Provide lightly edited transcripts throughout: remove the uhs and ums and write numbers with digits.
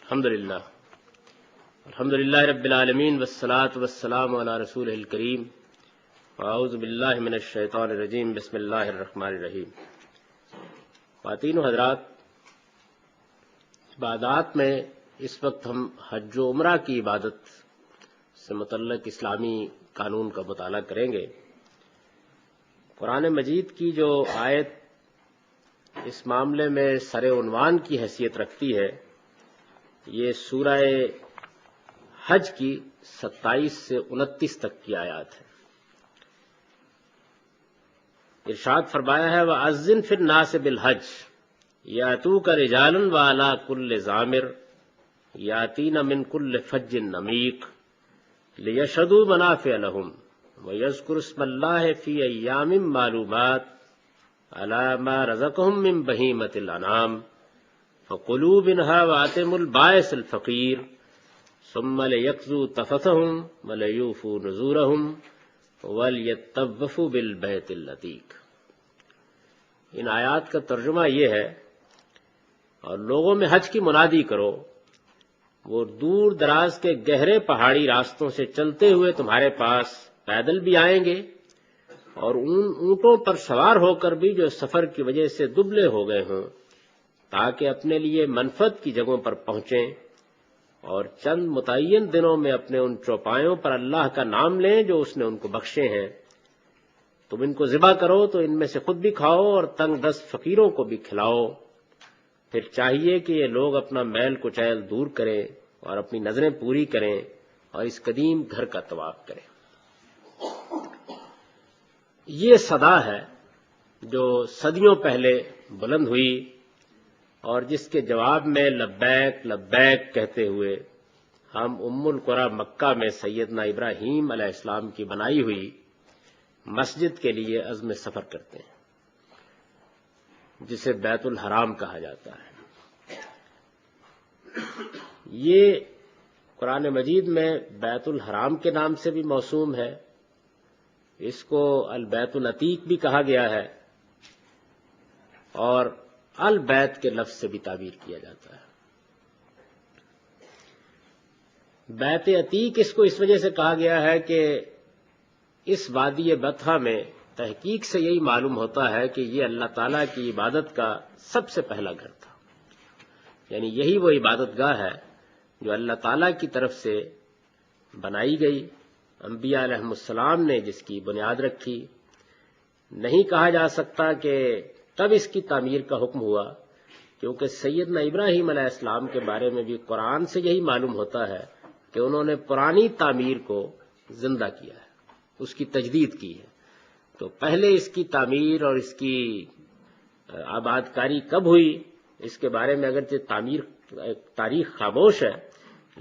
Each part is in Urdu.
الحمدللہ رب العالمین والصلاة والسلام علی رسولہ الکریم اعوذ باللہ من الشیطان الرجیم بسم اللہ الرحمن الرحیم۔ خواتین و حضرات، عبادات میں اس وقت ہم حج و عمرہ کی عبادت سے متعلق اسلامی قانون کا مطالعہ کریں گے۔ قرآن مجید کی جو آیت اس معاملے میں سر عنوان کی حیثیت رکھتی ہے، یہ سورہ حج کی 27 سے 29 تک کی آیات ہے۔ ارشاد فرمایا ہے وَأَذِّن فِي النَّاسِ بِالْحَجِّ يَأْتُوكَ رِجَالًا وَعَلَى كُلِّ ضَامِرٍ يَأْتِينَ مِنْ كُلِّ فَجٍّ عَمِيقٍ لِيَشْهَدُوا مَنَافِعَ لَهُمْ وَيَذْكُرُوا اسْمَ اللَّهِ فِي أَيَّامٍ مَّعْلُومَاتٍ عَلَى مَا رَزَقَهُم مِّن بَهِيمَةِ الْأَنْعَامِ فَكُلُوا مِنْهَا وَأَطْعِمُوا الْبَائِسَ الْفَقِيرَ ثُمَّ لِيَقْضُوا تَفَثَهُمْ وَلْيُوفُوا نُذُورَهُمْ وَلْيَطَّوَّفُوا بِالْبَيْتِ الْعَتِيقِ۔ ان آیات کا ترجمہ یہ ہے، اور لوگوں میں حج کی منادی کرو، وہ دور دراز کے گہرے پہاڑی راستوں سے چلتے ہوئے تمہارے پاس پیدل بھی آئیں گے، اور ان اونٹوں پر سوار ہو کر بھی جو سفر کی وجہ سے دبلے ہو گئے ہوں، تاکہ اپنے لیے منفعت کی جگہوں پر پہنچیں، اور چند متعین دنوں میں اپنے ان چوپایوں پر اللہ کا نام لیں جو اس نے ان کو بخشے ہیں۔ تم ان کو ذبح کرو تو ان میں سے خود بھی کھاؤ اور تنگ دست فقیروں کو بھی کھلاؤ۔ پھر چاہیے کہ یہ لوگ اپنا میل کچیل دور کریں اور اپنی نظریں پوری کریں اور اس قدیم گھر کا طواف کریں۔ یہ صدا ہے جو صدیوں پہلے بلند ہوئی اور جس کے جواب میں لبیک لبیک کہتے ہوئے ہم ام القری مکہ میں سیدنا ابراہیم علیہ السلام کی بنائی ہوئی مسجد کے لیے عزم سفر کرتے ہیں، جسے بیت الحرام کہا جاتا ہے۔ یہ قرآن مجید میں بیت الحرام کے نام سے بھی موسوم ہے، اس کو البیت العتیق بھی کہا گیا ہے، اور البیت کے لفظ سے بھی تعبیر کیا جاتا ہے۔ بیت عتیق اس کو اس وجہ سے کہا گیا ہے کہ اس وادی بطحہ میں تحقیق سے یہی معلوم ہوتا ہے کہ یہ اللہ تعالیٰ کی عبادت کا سب سے پہلا گھر تھا، یعنی یہی وہ عبادت گاہ ہے جو اللہ تعالیٰ کی طرف سے بنائی گئی، انبیاء علیہ السلام نے جس کی بنیاد رکھی۔ نہیں کہا جا سکتا کہ تب اس کی تعمیر کا حکم ہوا، کیونکہ سیدنا ابراہیم علیہ السلام کے بارے میں بھی قرآن سے یہی معلوم ہوتا ہے کہ انہوں نے پرانی تعمیر کو زندہ کیا ہے، اس کی تجدید کی ہے۔ تو پہلے اس کی تعمیر اور اس کی آباد کاری کب ہوئی، اس کے بارے میں اگرچہ تاریخ خاموش ہے،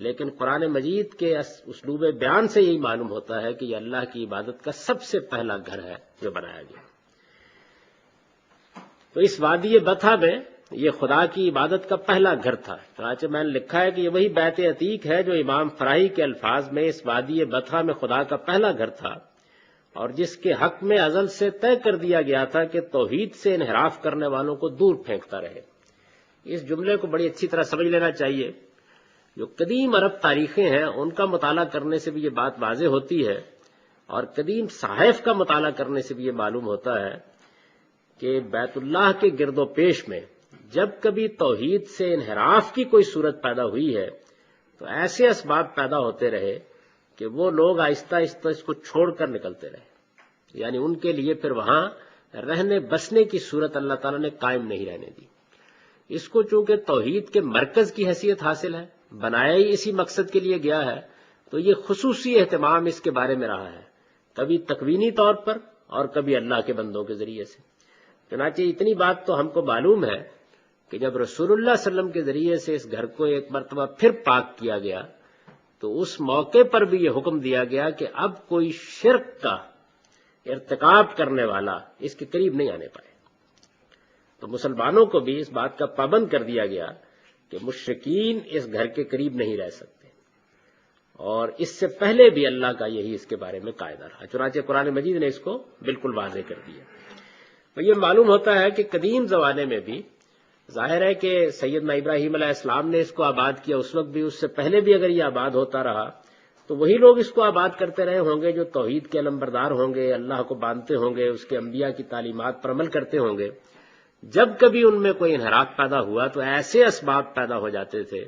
لیکن قرآن مجید کے اسلوب بیان سے یہی معلوم ہوتا ہے کہ یہ اللہ کی عبادت کا سب سے پہلا گھر ہے جو بنایا گیا۔ تو اس وادی بطحہ میں یہ خدا کی عبادت کا پہلا گھر تھا۔ چنانچہ میں نے لکھا ہے کہ یہ وہی بیت عتیق ہے جو امام فراہی کے الفاظ میں اس وادی بطحہ میں خدا کا پہلا گھر تھا، اور جس کے حق میں ازل سے طے کر دیا گیا تھا کہ توحید سے انحراف کرنے والوں کو دور پھینکتا رہے۔ اس جملے کو بڑی اچھی طرح سمجھ لینا چاہیے۔ جو قدیم عرب تاریخیں ہیں ان کا مطالعہ کرنے سے بھی یہ بات واضح ہوتی ہے، اور قدیم صحائف کا مطالعہ کرنے سے بھی یہ معلوم ہوتا ہے کہ بیت اللہ کے گرد و پیش میں جب کبھی توحید سے انحراف کی کوئی صورت پیدا ہوئی ہے تو ایسے اسباب پیدا ہوتے رہے کہ وہ لوگ آہستہ آہستہ اس کو چھوڑ کر نکلتے رہے، یعنی ان کے لیے پھر وہاں رہنے بسنے کی صورت اللہ تعالیٰ نے قائم نہیں رہنے دی۔ اس کو چونکہ توحید کے مرکز کی حیثیت حاصل ہے، بنایا ہی اسی مقصد کے لیے گیا ہے، تو یہ خصوصی اہتمام اس کے بارے میں رہا ہے، کبھی تکوینی طور پر اور کبھی اللہ کے بندوں کے ذریعے سے۔ چنانچہ اتنی بات تو ہم کو معلوم ہے کہ جب رسول اللہ صلی اللہ علیہ وسلم کے ذریعے سے اس گھر کو ایک مرتبہ پھر پاک کیا گیا تو اس موقع پر بھی یہ حکم دیا گیا کہ اب کوئی شرک کا ارتکاب کرنے والا اس کے قریب نہیں آنے پائے۔ تو مسلمانوں کو بھی اس بات کا پابند کر دیا گیا کہ مشرکین اس گھر کے قریب نہیں رہ سکتے، اور اس سے پہلے بھی اللہ کا یہی اس کے بارے میں قاعدہ رہا۔ چنانچہ قرآن مجید نے اس کو بالکل واضح کر دیا۔ تو یہ معلوم ہوتا ہے کہ قدیم زمانے میں بھی ظاہر ہے کہ سیدنا ابراہیم علیہ السلام نے اس کو آباد کیا، اس وقت بھی، اس سے پہلے بھی اگر یہ آباد ہوتا رہا تو وہی لوگ اس کو آباد کرتے رہے ہوں گے جو توحید کے علمبردار ہوں گے، اللہ کو مانتے ہوں گے، اس کے انبیاء کی تعلیمات پر عمل کرتے ہوں گے۔ جب کبھی ان میں کوئی انحراف پیدا ہوا تو ایسے اسباب پیدا ہو جاتے تھے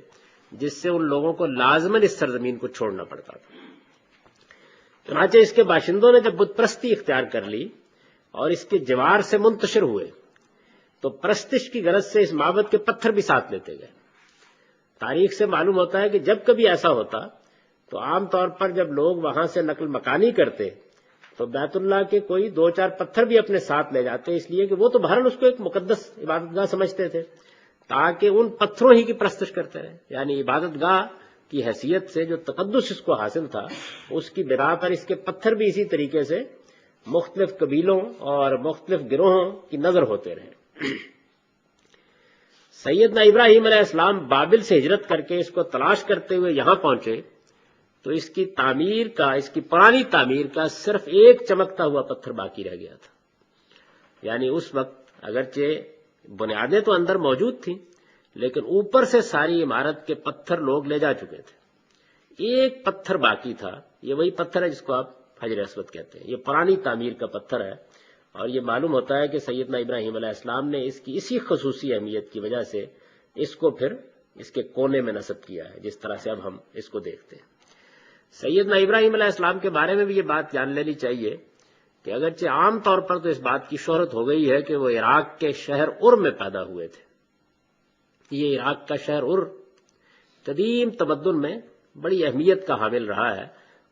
جس سے ان لوگوں کو لازماً اس سرزمین کو چھوڑنا پڑتا تھا۔ چنانچہ اس کے باشندوں نے جب بت پرستی اختیار کر لی اور اس کے جوار سے منتشر ہوئے تو پرستش کی غرض سے اس معبد کے پتھر بھی ساتھ لیتے گئے۔ تاریخ سے معلوم ہوتا ہے کہ جب کبھی ایسا ہوتا تو عام طور پر جب لوگ وہاں سے نقل مکانی کرتے تو بیت اللہ کے کوئی 2-4 پتھر بھی اپنے ساتھ لے جاتے، اس لیے کہ وہ تو بہرحال اس کو ایک مقدس عبادت گاہ سمجھتے تھے، تاکہ ان پتھروں ہی کی پرستش کرتے رہے۔ یعنی عبادت گاہ کی حیثیت سے جو تقدس اس کو حاصل تھا، اس کی بنا پر اس کے پتھر بھی اسی طریقے سے مختلف قبیلوں اور مختلف گروہوں کی نظر ہوتے رہے۔ سیدنا ابراہیم علیہ السلام بابل سے ہجرت کر کے اس کو تلاش کرتے ہوئے یہاں پہنچے تو اس کی تعمیر کا، اس کی پرانی تعمیر کا صرف ایک چمکتا ہوا پتھر باقی رہ گیا تھا۔ یعنی اس وقت اگرچہ بنیادیں تو اندر موجود تھیں لیکن اوپر سے ساری عمارت کے پتھر لوگ لے جا چکے تھے، ایک پتھر باقی تھا۔ یہ وہی پتھر ہے جس کو آپ حجر اسود کہتے ہیں، یہ پرانی تعمیر کا پتھر ہے، اور یہ معلوم ہوتا ہے کہ سیدنا ابراہیم علیہ السلام نے اس کی اسی خصوصی اہمیت کی وجہ سے اس کو پھر اس کے کونے میں نصب کیا ہے، جس طرح سے اب ہم اس کو دیکھتے ہیں۔ سیدنا ابراہیم علیہ السلام کے بارے میں بھی یہ بات جان لینی چاہیے کہ اگرچہ عام طور پر تو اس بات کی شہرت ہو گئی ہے کہ وہ عراق کے شہر ار میں پیدا ہوئے تھے۔ یہ عراق کا شہر ار قدیم تمدن میں بڑی اہمیت کا حامل رہا ہے،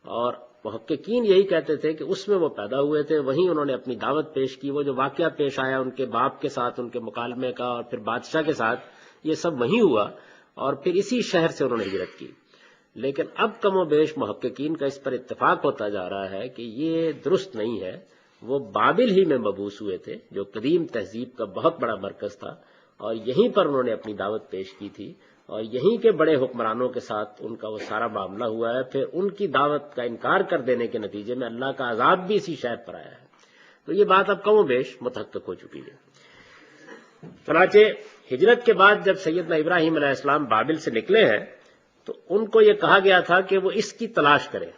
اور محققین یہی کہتے تھے کہ اس میں وہ پیدا ہوئے تھے، وہیں انہوں نے اپنی دعوت پیش کی۔ وہ جو واقعہ پیش آیا ان کے باپ کے ساتھ، ان کے مکالمے کا، اور پھر بادشاہ کے ساتھ، یہ سب وہیں ہوا، اور پھر اسی شہر سے انہوں نے ہجرت کی۔ لیکن اب کم و بیش محققین کا اس پر اتفاق ہوتا جا رہا ہے کہ یہ درست نہیں ہے، وہ بابل ہی میں مبعوث ہوئے تھے جو قدیم تہذیب کا بہت بڑا مرکز تھا، اور یہیں پر انہوں نے اپنی دعوت پیش کی تھی، اور یہیں کے بڑے حکمرانوں کے ساتھ ان کا وہ سارا معاملہ ہوا ہے۔ پھر ان کی دعوت کا انکار کر دینے کے نتیجے میں اللہ کا عذاب بھی اسی شہر پر آیا ہے۔ تو یہ بات اب کم و بیش متحقق ہو چکی ہے۔ چنانچہ ہجرت کے بعد جب سیدنا ابراہیم علیہ السلام بابل سے نکلے ہیں تو ان کو یہ کہا گیا تھا کہ وہ اس کی تلاش کریں،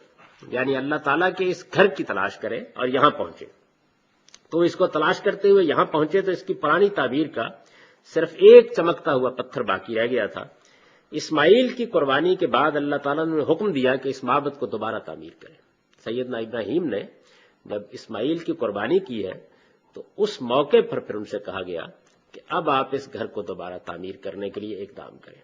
یعنی اللہ تعالیٰ کے اس گھر کی تلاش کریں، اور یہاں پہنچے۔ تو اس کو تلاش کرتے ہوئے یہاں پہنچے تو اس کی پرانی تعبیر کا صرف ایک چمکتا ہوا پتھر باقی رہ گیا تھا۔ اسماعیل کی قربانی کے بعد اللہ تعالیٰ نے حکم دیا کہ اس معبد کو دوبارہ تعمیر کریں۔ سیدنا ابراہیم نے جب اسماعیل کی قربانی کی ہے تو اس موقع پر پھر ان سے کہا گیا کہ اب آپ اس گھر کو دوبارہ تعمیر کرنے کے لیے اقدام کریں۔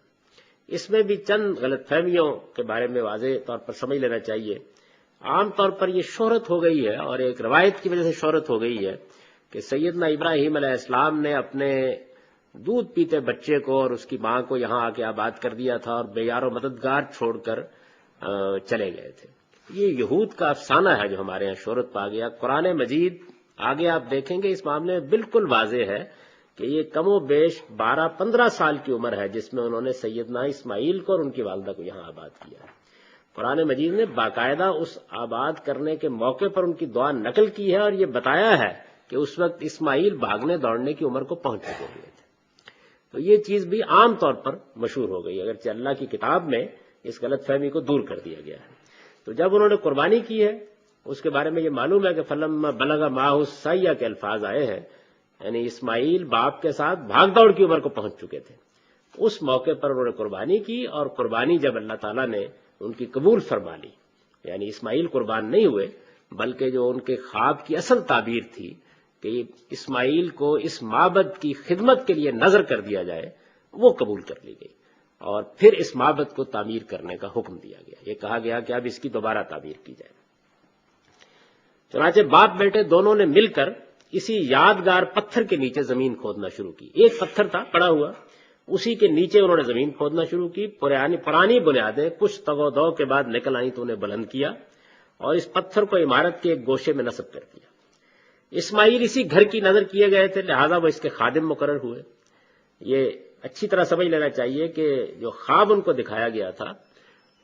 اس میں بھی چند غلط فہمیوں کے بارے میں واضح طور پر سمجھ لینا چاہیے۔ عام طور پر یہ شہرت ہو گئی ہے، اور ایک روایت کی وجہ سے شہرت ہو گئی ہے، کہ سیدنا ابراہیم علیہ السلام نے اپنے دودھ پیتے بچے کو اور اس کی ماں کو یہاں آ کے آباد کر دیا تھا اور بے یار و مددگار چھوڑ کر چلے گئے تھے۔ یہ یہود کا افسانہ ہے جو ہمارے یہاں شہرت پا گیا۔ قرآن مجید آگے آپ دیکھیں گے اس معاملے میں بالکل واضح ہے کہ یہ کم و بیش 12-15 سال کی عمر ہے جس میں انہوں نے سیدنا اسماعیل کو اور ان کی والدہ کو یہاں آباد کیا ہے۔ قرآن مجید نے باقاعدہ اس آباد کرنے کے موقع پر ان کی دعا نقل کی ہے، اور یہ بتایا ہے کہ اس وقت اسماعیل بھاگنے دوڑنے کی عمر کو پہنچ چکے ہوئے تھے۔ تو یہ چیز بھی عام طور پر مشہور ہو گئی، اگرچہ اللہ کی کتاب میں اس غلط فہمی کو دور کر دیا گیا ہے۔ تو جب انہوں نے قربانی کی ہے اس کے بارے میں یہ معلوم ہے کہ فلما بلغ معہ السعی کے الفاظ آئے ہیں، یعنی اسماعیل باپ کے ساتھ بھاگ دوڑ کی عمر کو پہنچ چکے تھے۔ اس موقع پر انہوں نے قربانی کی، اور قربانی جب اللہ تعالیٰ نے ان کی قبول فرما لی، یعنی اسماعیل قربان نہیں ہوئے بلکہ جو ان کے خواب کی اصل تعبیر تھی کہ اسماعیل کو اس معبد کی خدمت کے لیے نذر کر دیا جائے، وہ قبول کر لی گئی، اور پھر اس معبد کو تعمیر کرنے کا حکم دیا گیا۔ یہ کہا گیا کہ اب اس کی دوبارہ تعمیر کی جائے۔ چنانچہ باپ بیٹے دونوں نے مل کر اسی یادگار پتھر کے نیچے زمین کھودنا شروع کی۔ ایک پتھر تھا پڑا ہوا، اسی کے نیچے انہوں نے زمین کھودنا شروع کی۔ پرانی بنیادیں کچھ تگو دو کے بعد نکل آئیں تو انہیں بلند کیا، اور اس پتھر کو عمارت کے ایک گوشے میں نصب کر دیا۔ اسماعیل اسی گھر کی نظر کیے گئے تھے، لہذا وہ اس کے خادم مقرر ہوئے۔ یہ اچھی طرح سمجھ لینا چاہیے کہ جو خواب ان کو دکھایا گیا تھا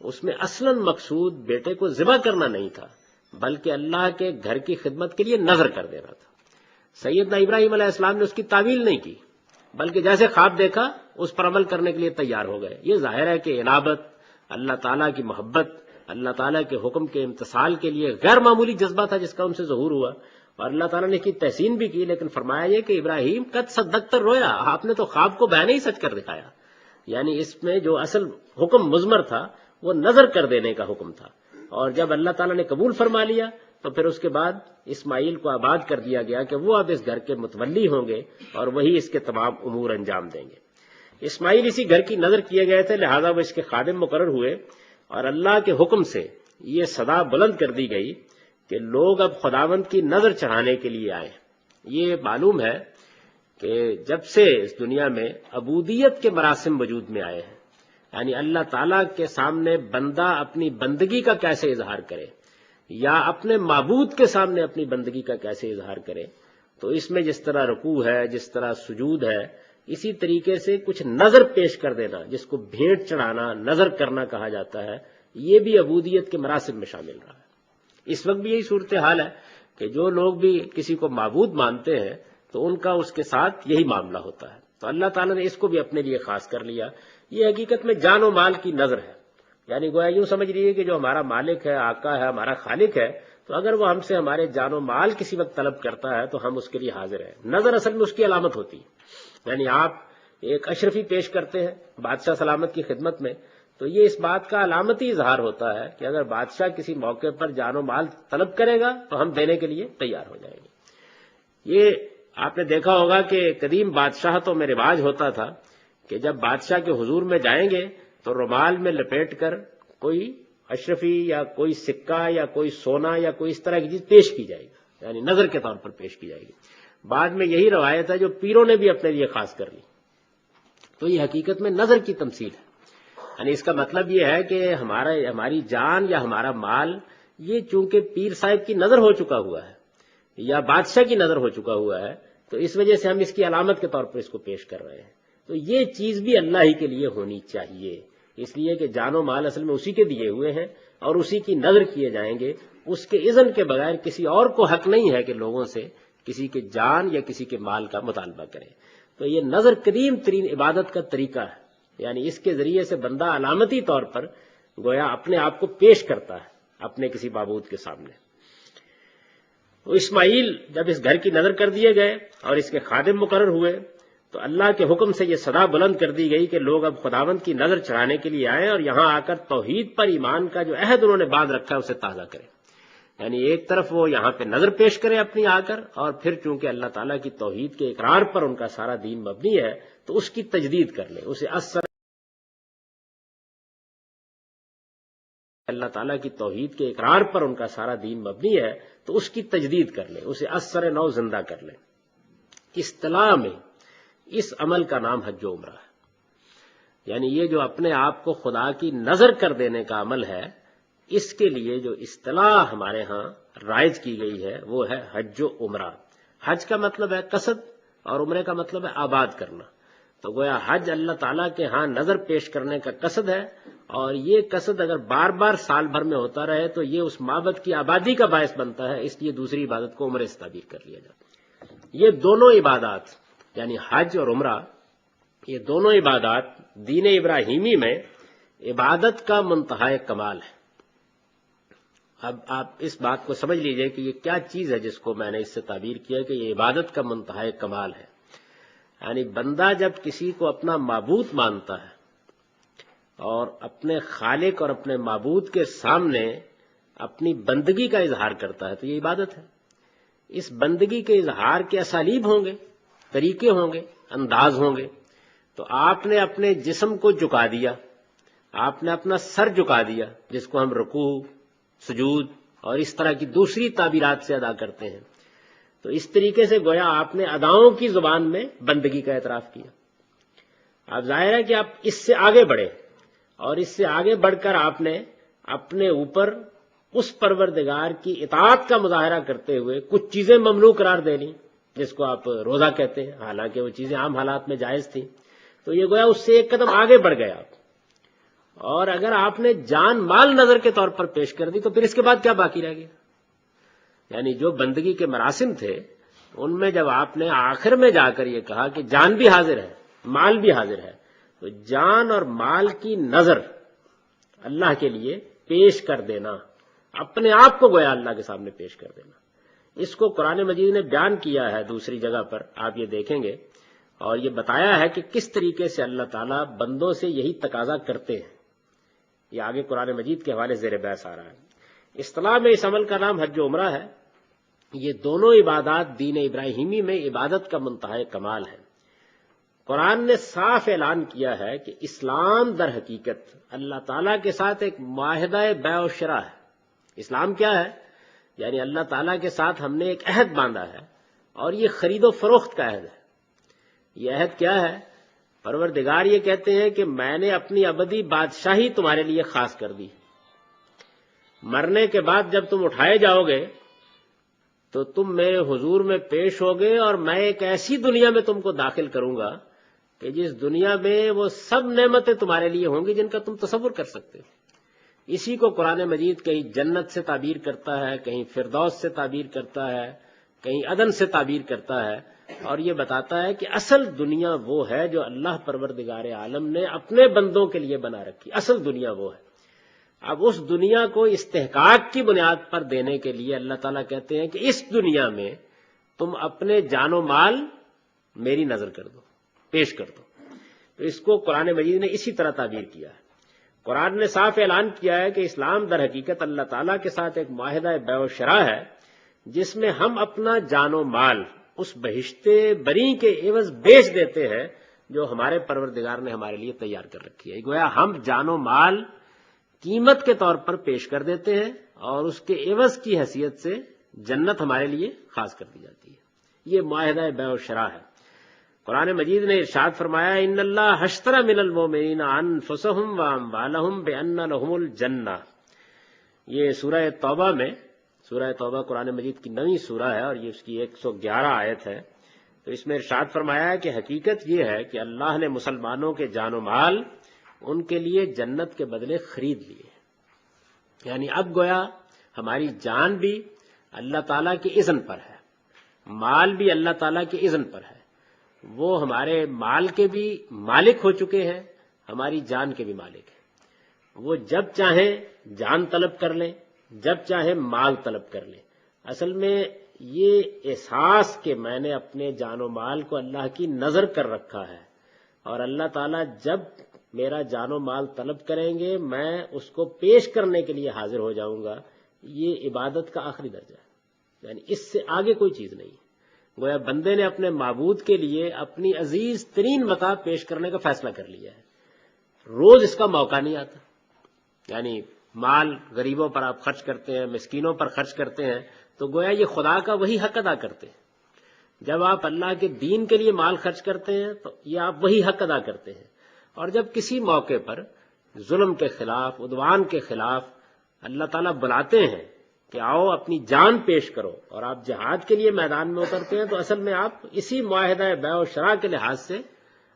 اس میں اصلاً مقصود بیٹے کو ذبح کرنا نہیں تھا بلکہ اللہ کے گھر کی خدمت کے لیے نذر کر دینا تھا۔ سیدنا ابراہیم علیہ السلام نے اس کی تعویل نہیں کی، بلکہ جیسے خواب دیکھا اس پر عمل کرنے کے لیے تیار ہو گئے۔ یہ ظاہر ہے کہ انابت، اللہ تعالیٰ کی محبت، اللہ تعالیٰ کے حکم کے امتثال کے لیے غیر معمولی جذبہ تھا جس کا ان سے ظہور ہوا، اور اللہ تعالیٰ نے اس کی تحسین بھی کی، لیکن فرمایا یہ کہ ابراہیم قد صدقت الرؤیا، آپ نے تو خواب کو بیان ہی سچ کر دکھایا۔ یعنی اس میں جو اصل حکم مضمر تھا وہ نظر کر دینے کا حکم تھا، اور جب اللہ تعالیٰ نے قبول فرما لیا تو پھر اس کے بعد اسماعیل کو آباد کر دیا گیا کہ وہ اب اس گھر کے متولی ہوں گے اور وہی اس کے تمام امور انجام دیں گے۔ اسماعیل اسی گھر کی نظر کیے گئے تھے، لہذا وہ اس کے خادم مقرر ہوئے، اور اللہ کے حکم سے یہ صدا بلند کر دی گئی کہ لوگ اب خداوند کی نظر چڑھانے کے لیے آئے۔ یہ معلوم ہے کہ جب سے اس دنیا میں عبودیت کے مراسم وجود میں آئے ہیں، یعنی اللہ تعالیٰ کے سامنے بندہ اپنی بندگی کا کیسے اظہار کرے یا اپنے معبود کے سامنے اپنی بندگی کا کیسے اظہار کرے، تو اس میں جس طرح رکوع ہے، جس طرح سجود ہے، اسی طریقے سے کچھ نظر پیش کر دینا جس کو بھیٹ چڑھانا، نظر کرنا کہا جاتا ہے، یہ بھی عبودیت کے مراسم میں شامل رہا ہے۔ اس وقت بھی یہی صورتحال ہے کہ جو لوگ بھی کسی کو معبود مانتے ہیں تو ان کا اس کے ساتھ یہی معاملہ ہوتا ہے، تو اللہ تعالیٰ نے اس کو بھی اپنے لیے خاص کر لیا۔ یہ حقیقت میں جان و مال کی نظر ہے، یعنی گویا یوں سمجھ لیجیے کہ جو ہمارا مالک ہے، آقا ہے، ہمارا خالق ہے، تو اگر وہ ہم سے ہمارے جان و مال کسی وقت طلب کرتا ہے تو ہم اس کے لیے حاضر ہیں۔ نظر اصل میں اس کی علامت ہوتی ہے، یعنی آپ ایک اشرفی پیش کرتے ہیں بادشاہ سلامت کی خدمت میں، تو یہ اس بات کا علامتی اظہار ہوتا ہے کہ اگر بادشاہ کسی موقع پر جان و مال طلب کرے گا تو ہم دینے کے لیے تیار ہو جائیں گے۔ یہ آپ نے دیکھا ہوگا کہ قدیم بادشاہتوں میں رواج ہوتا تھا کہ جب بادشاہ کے حضور میں جائیں گے تو رومال میں لپیٹ کر کوئی اشرفی یا کوئی سکہ یا کوئی سونا یا کوئی اس طرح کی چیز پیش کی جائے گی، یعنی نظر کے طور پر پیش کی جائے گی۔ بعد میں یہی روایت ہے جو پیروں نے بھی اپنے لیے خاص کر لی۔ تو یہ حقیقت میں نظر کی تمثیل ہے، یعنی اس کا مطلب یہ ہے کہ ہماری جان یا ہمارا مال یہ چونکہ پیر صاحب کی نظر ہو چکا ہوا ہے یا بادشاہ کی نظر ہو چکا ہوا ہے، تو اس وجہ سے ہم اس کی علامت کے طور پر اس کو پیش کر رہے ہیں۔ تو یہ چیز بھی اللہ ہی کے لیے ہونی چاہیے، اس لیے کہ جان و مال اصل میں اسی کے دیے ہوئے ہیں اور اسی کی نظر کیے جائیں گے۔ اس کے اذن کے بغیر کسی اور کو حق نہیں ہے کہ لوگوں سے کسی کے جان یا کسی کے مال کا مطالبہ کرے۔ تو یہ نظر قدیم ترین عبادت کا طریقہ ہے، یعنی اس کے ذریعے سے بندہ علامتی طور پر گویا اپنے آپ کو پیش کرتا ہے اپنے کسی معبود کے سامنے۔ تو اسماعیل جب اس گھر کی نظر کر دیے گئے اور اس کے خادم مقرر ہوئے تو اللہ کے حکم سے یہ صدا بلند کر دی گئی کہ لوگ اب خداوند کی نظر چڑھانے کے لیے آئیں اور یہاں آ کر توحید پر ایمان کا جو عہد انہوں نے باندھ رکھا ہے اسے تازہ کریں۔ یعنی ایک طرف وہ یہاں پہ نظر پیش کریں اپنی آ کر، اور پھر چونکہ اللہ تعالیٰ کی توحید کے اقرار پر ان کا سارا دین مبنی ہے تو اس کی تجدید کر لیں، اسے اثر اللہ تعالیٰ کی توحید کے اقرار پر ان کا سارا دین مبنی ہے تو اس کی تجدید کر لیں، اسے اثر نو زندہ کر لیں۔ اصطلاح میں اس عمل کا نام حج و عمرہ ہے، یعنی یہ جو اپنے آپ کو خدا کی نظر کر دینے کا عمل ہے، اس کے لیے جو اصطلاح ہمارے ہاں رائج کی گئی ہے وہ ہے حج و عمرہ۔ حج کا مطلب ہے قصد اور عمرے کا مطلب ہے آباد کرنا۔ تو گویا حج اللہ تعالیٰ کے ہاں نظر پیش کرنے کا قصد ہے، اور یہ قصد اگر بار بار سال بھر میں ہوتا رہے تو یہ اس معبد کی آبادی کا باعث بنتا ہے، اس لیے دوسری عبادت کو عمرے سے تعبیر کر لیا جاتا ہے۔ یہ دونوں عبادات یعنی حج اور عمرہ، یہ دونوں عبادات دین ابراہیمی میں عبادت کا منتہائے کمال ہے۔ اب آپ اس بات کو سمجھ لیجئے کہ یہ کیا چیز ہے جس کو میں نے اس سے تعبیر کیا کہ یہ عبادت کا منتہائے کمال ہے۔ یعنی بندہ جب کسی کو اپنا معبود مانتا ہے اور اپنے خالق اور اپنے معبود کے سامنے اپنی بندگی کا اظہار کرتا ہے تو یہ عبادت ہے۔ اس بندگی کے اظہار کے اسالیب ہوں گے، طریقے ہوں گے، انداز ہوں گے۔ تو آپ نے اپنے جسم کو جھکا دیا، آپ نے اپنا سر جھکا دیا، جس کو ہم رکوع، سجود اور اس طرح کی دوسری تعبیرات سے ادا کرتے ہیں۔ تو اس طریقے سے گویا آپ نے اداؤں کی زبان میں بندگی کا اعتراف کیا۔ اب ظاہر ہے کہ آپ اس سے آگے بڑھے، اور اس سے آگے بڑھ کر آپ نے اپنے اوپر اس پروردگار کی اطاعت کا مظاہرہ کرتے ہوئے کچھ چیزیں ممنوع قرار دے لیں، جس کو آپ روزہ کہتے ہیں، حالانکہ وہ چیزیں عام حالات میں جائز تھیں۔ تو یہ گویا اس سے ایک قدم آگے بڑھ گئے آپ، اور اگر آپ نے جان مال نظر کے طور پر پیش کر دی تو پھر اس کے بعد کیا باقی رہ گیا؟ یعنی جو بندگی کے مراسم تھے ان میں جب آپ نے آخر میں جا کر یہ کہا کہ جان بھی حاضر ہے مال بھی حاضر ہے، تو جان اور مال کی نظر اللہ کے لیے پیش کر دینا، اپنے آپ کو گویا اللہ کے سامنے پیش کر دینا، اس کو قرآن مجید نے بیان کیا ہے دوسری جگہ پر، آپ یہ دیکھیں گے، اور یہ بتایا ہے کہ کس طریقے سے اللہ تعالیٰ بندوں سے یہی تقاضا کرتے ہیں۔ یہ آگے قرآن مجید کے حوالے زیر بحث آ رہا ہے۔ اصطلاح میں اس عمل کا نام حج و عمرہ ہے۔ یہ دونوں عبادات دین ابراہیمی میں عبادت کا منتہا کمال ہے۔ قرآن نے صاف اعلان کیا ہے کہ اسلام در حقیقت اللہ تعالیٰ کے ساتھ ایک معاہدہ بیع و شراء ہے۔ اسلام کیا ہے؟ یعنی اللہ تعالیٰ کے ساتھ ہم نے ایک عہد باندھا ہے، اور یہ خرید و فروخت کا عہد ہے۔ یہ عہد کیا ہے؟ پروردگار یہ کہتے ہیں کہ میں نے اپنی ابدی بادشاہی تمہارے لیے خاص کر دی، مرنے کے بعد جب تم اٹھائے جاؤ گے تو تم میرے حضور میں پیش ہوگے، اور میں ایک ایسی دنیا میں تم کو داخل کروں گا کہ جس دنیا میں وہ سب نعمتیں تمہارے لیے ہوں گی جن کا تم تصور کر سکتے ہو۔ اسی کو قرآن مجید کہیں جنت سے تعبیر کرتا ہے، کہیں فردوس سے تعبیر کرتا ہے، کہیں عدن سے تعبیر کرتا ہے، اور یہ بتاتا ہے کہ اصل دنیا وہ ہے جو اللہ پروردگار عالم نے اپنے بندوں کے لیے بنا رکھی، اصل دنیا وہ ہے۔ اب اس دنیا کو استحقاق کی بنیاد پر دینے کے لیے اللہ تعالیٰ کہتے ہیں کہ اس دنیا میں تم اپنے جان و مال میری نظر کر دو، پیش کر دو۔ تو اس کو قرآن مجید نے اسی طرح تعبیر کیا ہے۔ قرآن نے صاف اعلان کیا ہے کہ اسلام در حقیقت اللہ تعالیٰ کے ساتھ ایک معاہدہ بیع و شراء ہے، جس میں ہم اپنا جان و مال اس بہشت بری کے عوض بیچ دیتے ہیں جو ہمارے پروردگار نے ہمارے لیے تیار کر رکھی ہے۔ گویا ہم جان و مال قیمت کے طور پر پیش کر دیتے ہیں، اور اس کے عوض کی حیثیت سے جنت ہمارے لیے خاص کر دی جاتی ہے۔ یہ معاہدہ بیع و شراء ہے۔ قرآن مجید نے ارشاد فرمایا ان اللہ اشتری من المؤمنین انفسهم واموالهم بان لهم الجنہ۔ یہ سورہ توبہ میں، سورہ توبہ قرآن مجید کی 9ویں سورہ ہے، اور یہ اس کی 111 آیت ہے۔ تو اس میں ارشاد فرمایا ہے کہ حقیقت یہ ہے کہ اللہ نے مسلمانوں کے جان و مال ان کے لیے جنت کے بدلے خرید لیے، یعنی اب گویا ہماری جان بھی اللہ تعالیٰ کے اذن پر ہے، مال بھی اللہ تعالیٰ کے اذن پر ہے۔ وہ ہمارے مال کے بھی مالک ہو چکے ہیں، ہماری جان کے بھی مالک ہیں۔ وہ جب چاہیں جان طلب کر لیں، جب چاہیں مال طلب کر لیں۔ اصل میں یہ احساس کہ میں نے اپنے جان و مال کو اللہ کی نظر کر رکھا ہے، اور اللہ تعالیٰ جب میرا جان و مال طلب کریں گے میں اس کو پیش کرنے کے لیے حاضر ہو جاؤں گا، یہ عبادت کا آخری درجہ ہے، یعنی اس سے آگے کوئی چیز نہیں ہے۔ گویا بندے نے اپنے معبود کے لیے اپنی عزیز ترین متاع پیش کرنے کا فیصلہ کر لیا ہے۔ روز اس کا موقع نہیں آتا، یعنی مال غریبوں پر آپ خرچ کرتے ہیں، مسکینوں پر خرچ کرتے ہیں، تو گویا یہ خدا کا وہی حق ادا کرتے ہیں۔ جب آپ اللہ کے دین کے لیے مال خرچ کرتے ہیں تو یہ آپ وہی حق ادا کرتے ہیں، اور جب کسی موقع پر ظلم کے خلاف، عدوان کے خلاف اللہ تعالیٰ بلاتے ہیں کہ آؤ اپنی جان پیش کرو، اور آپ جہاد کے لیے میدان میں اترتے ہیں، تو اصل میں آپ اسی معاہدہ بیع و شراء کے لحاظ سے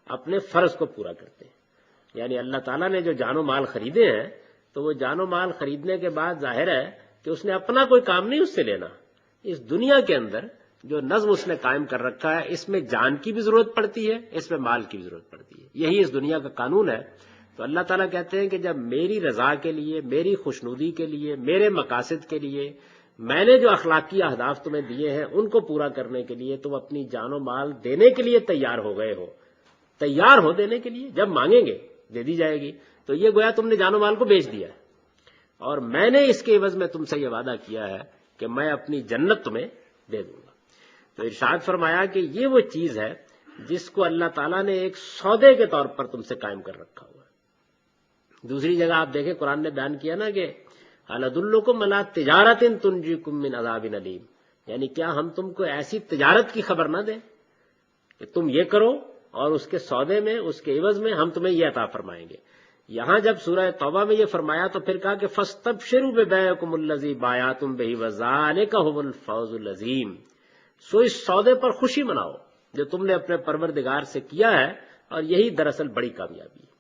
اپنے فرض کو پورا کرتے ہیں۔ یعنی اللہ تعالیٰ نے جو جان و مال خریدے ہیں، تو وہ جان و مال خریدنے کے بعد ظاہر ہے کہ اس نے اپنا کوئی کام نہیں اس سے لینا۔ اس دنیا کے اندر جو نظم اس نے قائم کر رکھا ہے، اس میں جان کی بھی ضرورت پڑتی ہے، اس میں مال کی بھی ضرورت پڑتی ہے، یہی اس دنیا کا قانون ہے۔ تو اللہ تعالیٰ کہتے ہیں کہ جب میری رضا کے لیے، میری خوشنودی کے لیے، میرے مقاصد کے لیے میں نے جو اخلاقی اہداف تمہیں دیے ہیں ان کو پورا کرنے کے لیے تم اپنی جان و مال دینے کے لیے تیار ہو گئے ہو، تیار ہو دینے کے لیے، جب مانگیں گے دے دی جائے گی، تو یہ گویا تم نے جان و مال کو بیچ دیا ہے، اور میں نے اس کے عوض میں تم سے یہ وعدہ کیا ہے کہ میں اپنی جنت تمہیں دے دوں گا۔ تو ارشاد فرمایا کہ یہ وہ چیز ہے جس کو اللہ تعالیٰ نے ایک سودے کے طور پر تم سے قائم کر رکھا ہوا ہے۔ دوسری جگہ آپ دیکھیں قرآن نے بیان کیا نا کہ هل ادلکم علی تجارۃ تنجیکم من عذاب علیم، یعنی کیا ہم تم کو ایسی تجارت کی خبر نہ دیں کہ تم یہ کرو اور اس کے سودے میں، اس کے عوض میں ہم تمہیں یہ عطا فرمائیں گے۔ یہاں جب سورہ توبہ میں یہ فرمایا تو پھر کہا کہ فاستبشروا ببیعکم الذی بایعتم بہ وذالک هو الفوز العظیم، سو اس سودے پر خوشی مناؤ جو تم نے اپنے پروردگار سے کیا ہے، اور یہی دراصل بڑی کامیابی ہے۔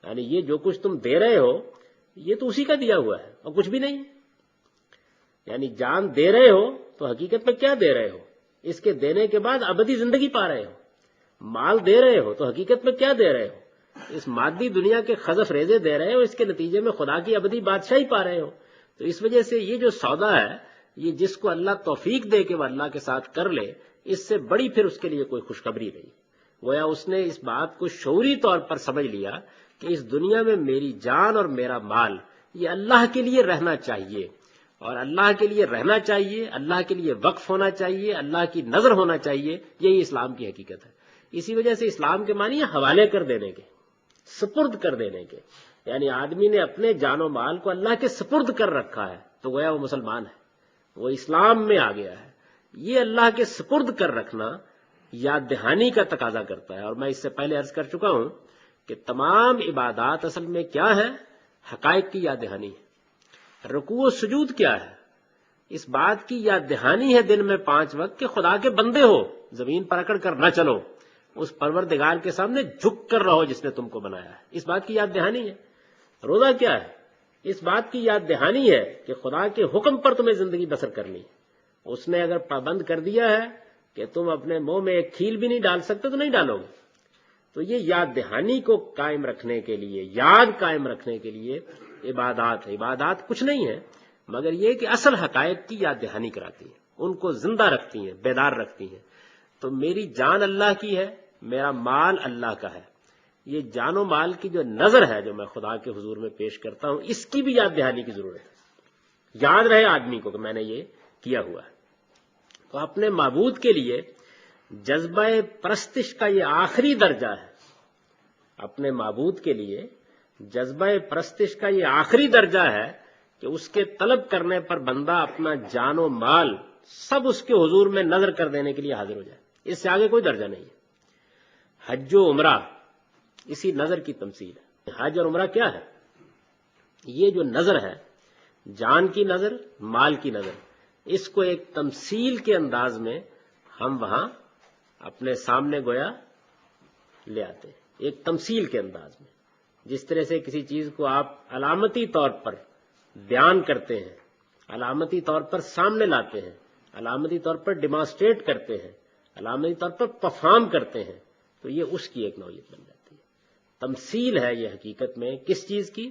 یعنی یہ جو کچھ تم دے رہے ہو یہ تو اسی کا دیا ہوا ہے اور کچھ بھی نہیں۔ یعنی جان دے رہے ہو تو حقیقت میں کیا دے رہے ہو؟ اس کے دینے کے بعد ابدی زندگی پا رہے ہو. مال دے رہے ہو تو حقیقت میں کیا دے رہے ہو؟ اس مادی دنیا کے خزف ریزے دے رہے ہو، اس کے نتیجے میں خدا کی ابدی بادشاہی پا رہے ہو. تو اس وجہ سے یہ جو سودا ہے، یہ جس کو اللہ توفیق دے کہ وہ اللہ کے ساتھ کر لے، اس سے بڑی پھر اس کے لیے کوئی خوشخبری نہیں. گویا اس نے اس بات کو شعوری طور پر سمجھ لیا کہ اس دنیا میں میری جان اور میرا مال یہ اللہ کے لیے رہنا چاہیے، اور اللہ کے لیے رہنا چاہیے، اللہ کے لیے وقف ہونا چاہیے، اللہ کی نظر ہونا چاہیے. یہی اسلام کی حقیقت ہے. اسی وجہ سے اسلام کے معنی حوالے کر دینے کے، سپرد کر دینے کے. یعنی آدمی نے اپنے جان و مال کو اللہ کے سپرد کر رکھا ہے تو گویا وہ مسلمان ہے، وہ اسلام میں آ گیا ہے. یہ اللہ کے سپرد کر رکھنا یاد دہانی کا تقاضا کرتا ہے. اور میں اس سے پہلے عرض کر چکا ہوں کہ تمام عبادات اصل میں کیا ہے؟ حقائق کی یاد دہانی ہے. رکوع و سجود کیا ہے؟ اس بات کی یاد دہانی ہے دن میں 5 وقت کہ خدا کے بندے ہو، زمین پر اکڑ کر نہ چلو، اس پروردگار کے سامنے جھک کر رہو جس نے تم کو بنایا ہے. اس بات کی یاد دہانی ہے. روزہ کیا ہے؟ اس بات کی یاد دہانی ہے کہ خدا کے حکم پر تمہیں زندگی بسر کرنی. اس نے اگر پابند کر دیا ہے کہ تم اپنے منہ میں ایک کھیل بھی نہیں ڈال سکتے تو نہیں ڈالو گے. تو یہ یاد دہانی کو قائم رکھنے کے لیے، یاد قائم رکھنے کے لیے عبادات ہے. عبادات کچھ نہیں ہے مگر یہ کہ اصل حقائق کی یاد دہانی کراتی ہیں، ان کو زندہ رکھتی ہیں، بیدار رکھتی ہیں. تو میری جان اللہ کی ہے، میرا مال اللہ کا ہے. یہ جان و مال کی جو نظر ہے جو میں خدا کے حضور میں پیش کرتا ہوں، اس کی بھی یاد دہانی کی ضرورت ہے. یاد رہے آدمی کو کہ میں نے یہ کیا ہوا ہے. تو اپنے معبود کے لیے جذبہ پرستش کا یہ آخری درجہ ہے. اپنے معبود کے لیے جذبہ پرستش کا یہ آخری درجہ ہے کہ اس کے طلب کرنے پر بندہ اپنا جان و مال سب اس کے حضور میں نظر کر دینے کے لیے حاضر ہو جائے. اس سے آگے کوئی درجہ نہیں ہے. حج و عمرہ اسی نظر کی تمثیل ہے. حج اور عمرہ کیا ہے؟ یہ جو نظر ہے، جان کی نظر، مال کی نظر، اس کو ایک تمثیل کے انداز میں ہم وہاں اپنے سامنے گویا لے آتے ہیں. ایک تمثیل کے انداز میں، جس طرح سے کسی چیز کو آپ علامتی طور پر بیان کرتے ہیں، علامتی طور پر سامنے لاتے ہیں، علامتی طور پر ڈیمانسٹریٹ کرتے ہیں، علامتی طور پر پرفارم کرتے ہیں، تو یہ اس کی ایک نوعیت بن جاتی ہے. تمثیل ہے یہ حقیقت میں کس چیز کی؟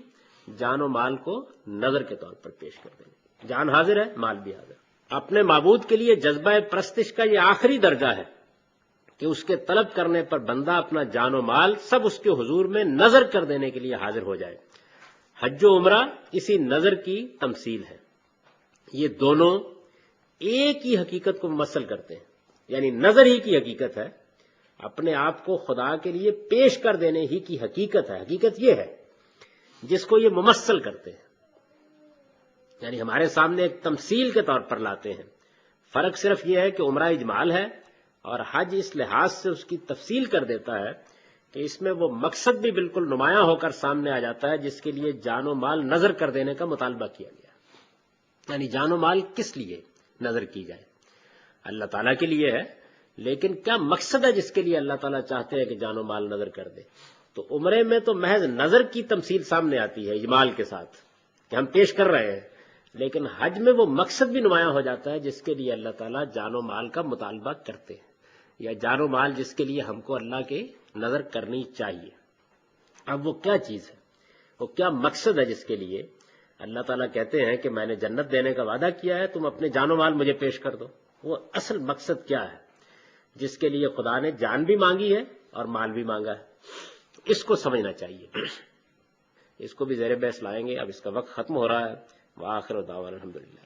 جان و مال کو نظر کے طور پر پیش کر دینے. جان حاضر ہے، مال بھی حاضر. اپنے معبود کے لیے جذبہ پرستش کا یہ آخری درجہ ہے کہ اس کے طلب کرنے پر بندہ اپنا جان و مال سب اس کے حضور میں نظر کر دینے کے لیے حاضر ہو جائے. حج و عمرہ اسی نظر کی تمثیل ہے. یہ دونوں ایک ہی حقیقت کو ممثل کرتے ہیں. یعنی نظر ہی کی حقیقت ہے، اپنے آپ کو خدا کے لیے پیش کر دینے ہی کی حقیقت ہے. حقیقت یہ ہے جس کو یہ ممثل کرتے ہیں، یعنی ہمارے سامنے ایک تمثیل کے طور پر لاتے ہیں. فرق صرف یہ ہے کہ عمرہ اجمال ہے اور حج اس لحاظ سے اس کی تفصیل کر دیتا ہے کہ اس میں وہ مقصد بھی بالکل نمایاں ہو کر سامنے آ جاتا ہے جس کے لیے جان و مال نظر کر دینے کا مطالبہ کیا گیا. یعنی جان و مال کس لیے نظر کی جائے؟ اللہ تعالیٰ کے لیے ہے، لیکن کیا مقصد ہے جس کے لیے اللہ تعالیٰ چاہتے ہیں کہ جان و مال نظر کر دے؟ تو عمرے میں تو محض نظر کی تمثیل سامنے آتی ہے اجمال کے ساتھ کہ ہم پیش کر رہے ہیں، لیکن حج میں وہ مقصد بھی نمایاں ہو جاتا ہے جس کے لیے اللہ تعالیٰ جان و مال کا مطالبہ کرتے ہیں، یا جان و مال جس کے لیے ہم کو اللہ کی نظر کرنی چاہیے. اب وہ کیا چیز ہے، وہ کیا مقصد ہے جس کے لیے اللہ تعالیٰ کہتے ہیں کہ میں نے جنت دینے کا وعدہ کیا ہے، تم اپنے جان و مال مجھے پیش کر دو؟ وہ اصل مقصد کیا ہے جس کے لیے خدا نے جان بھی مانگی ہے اور مال بھی مانگا ہے؟ اس کو سمجھنا چاہیے. اس کو بھی زیر بحث لائیں گے. اب اس کا وقت ختم ہو رہا ہے. وآخر دعوانا الحمدللہ.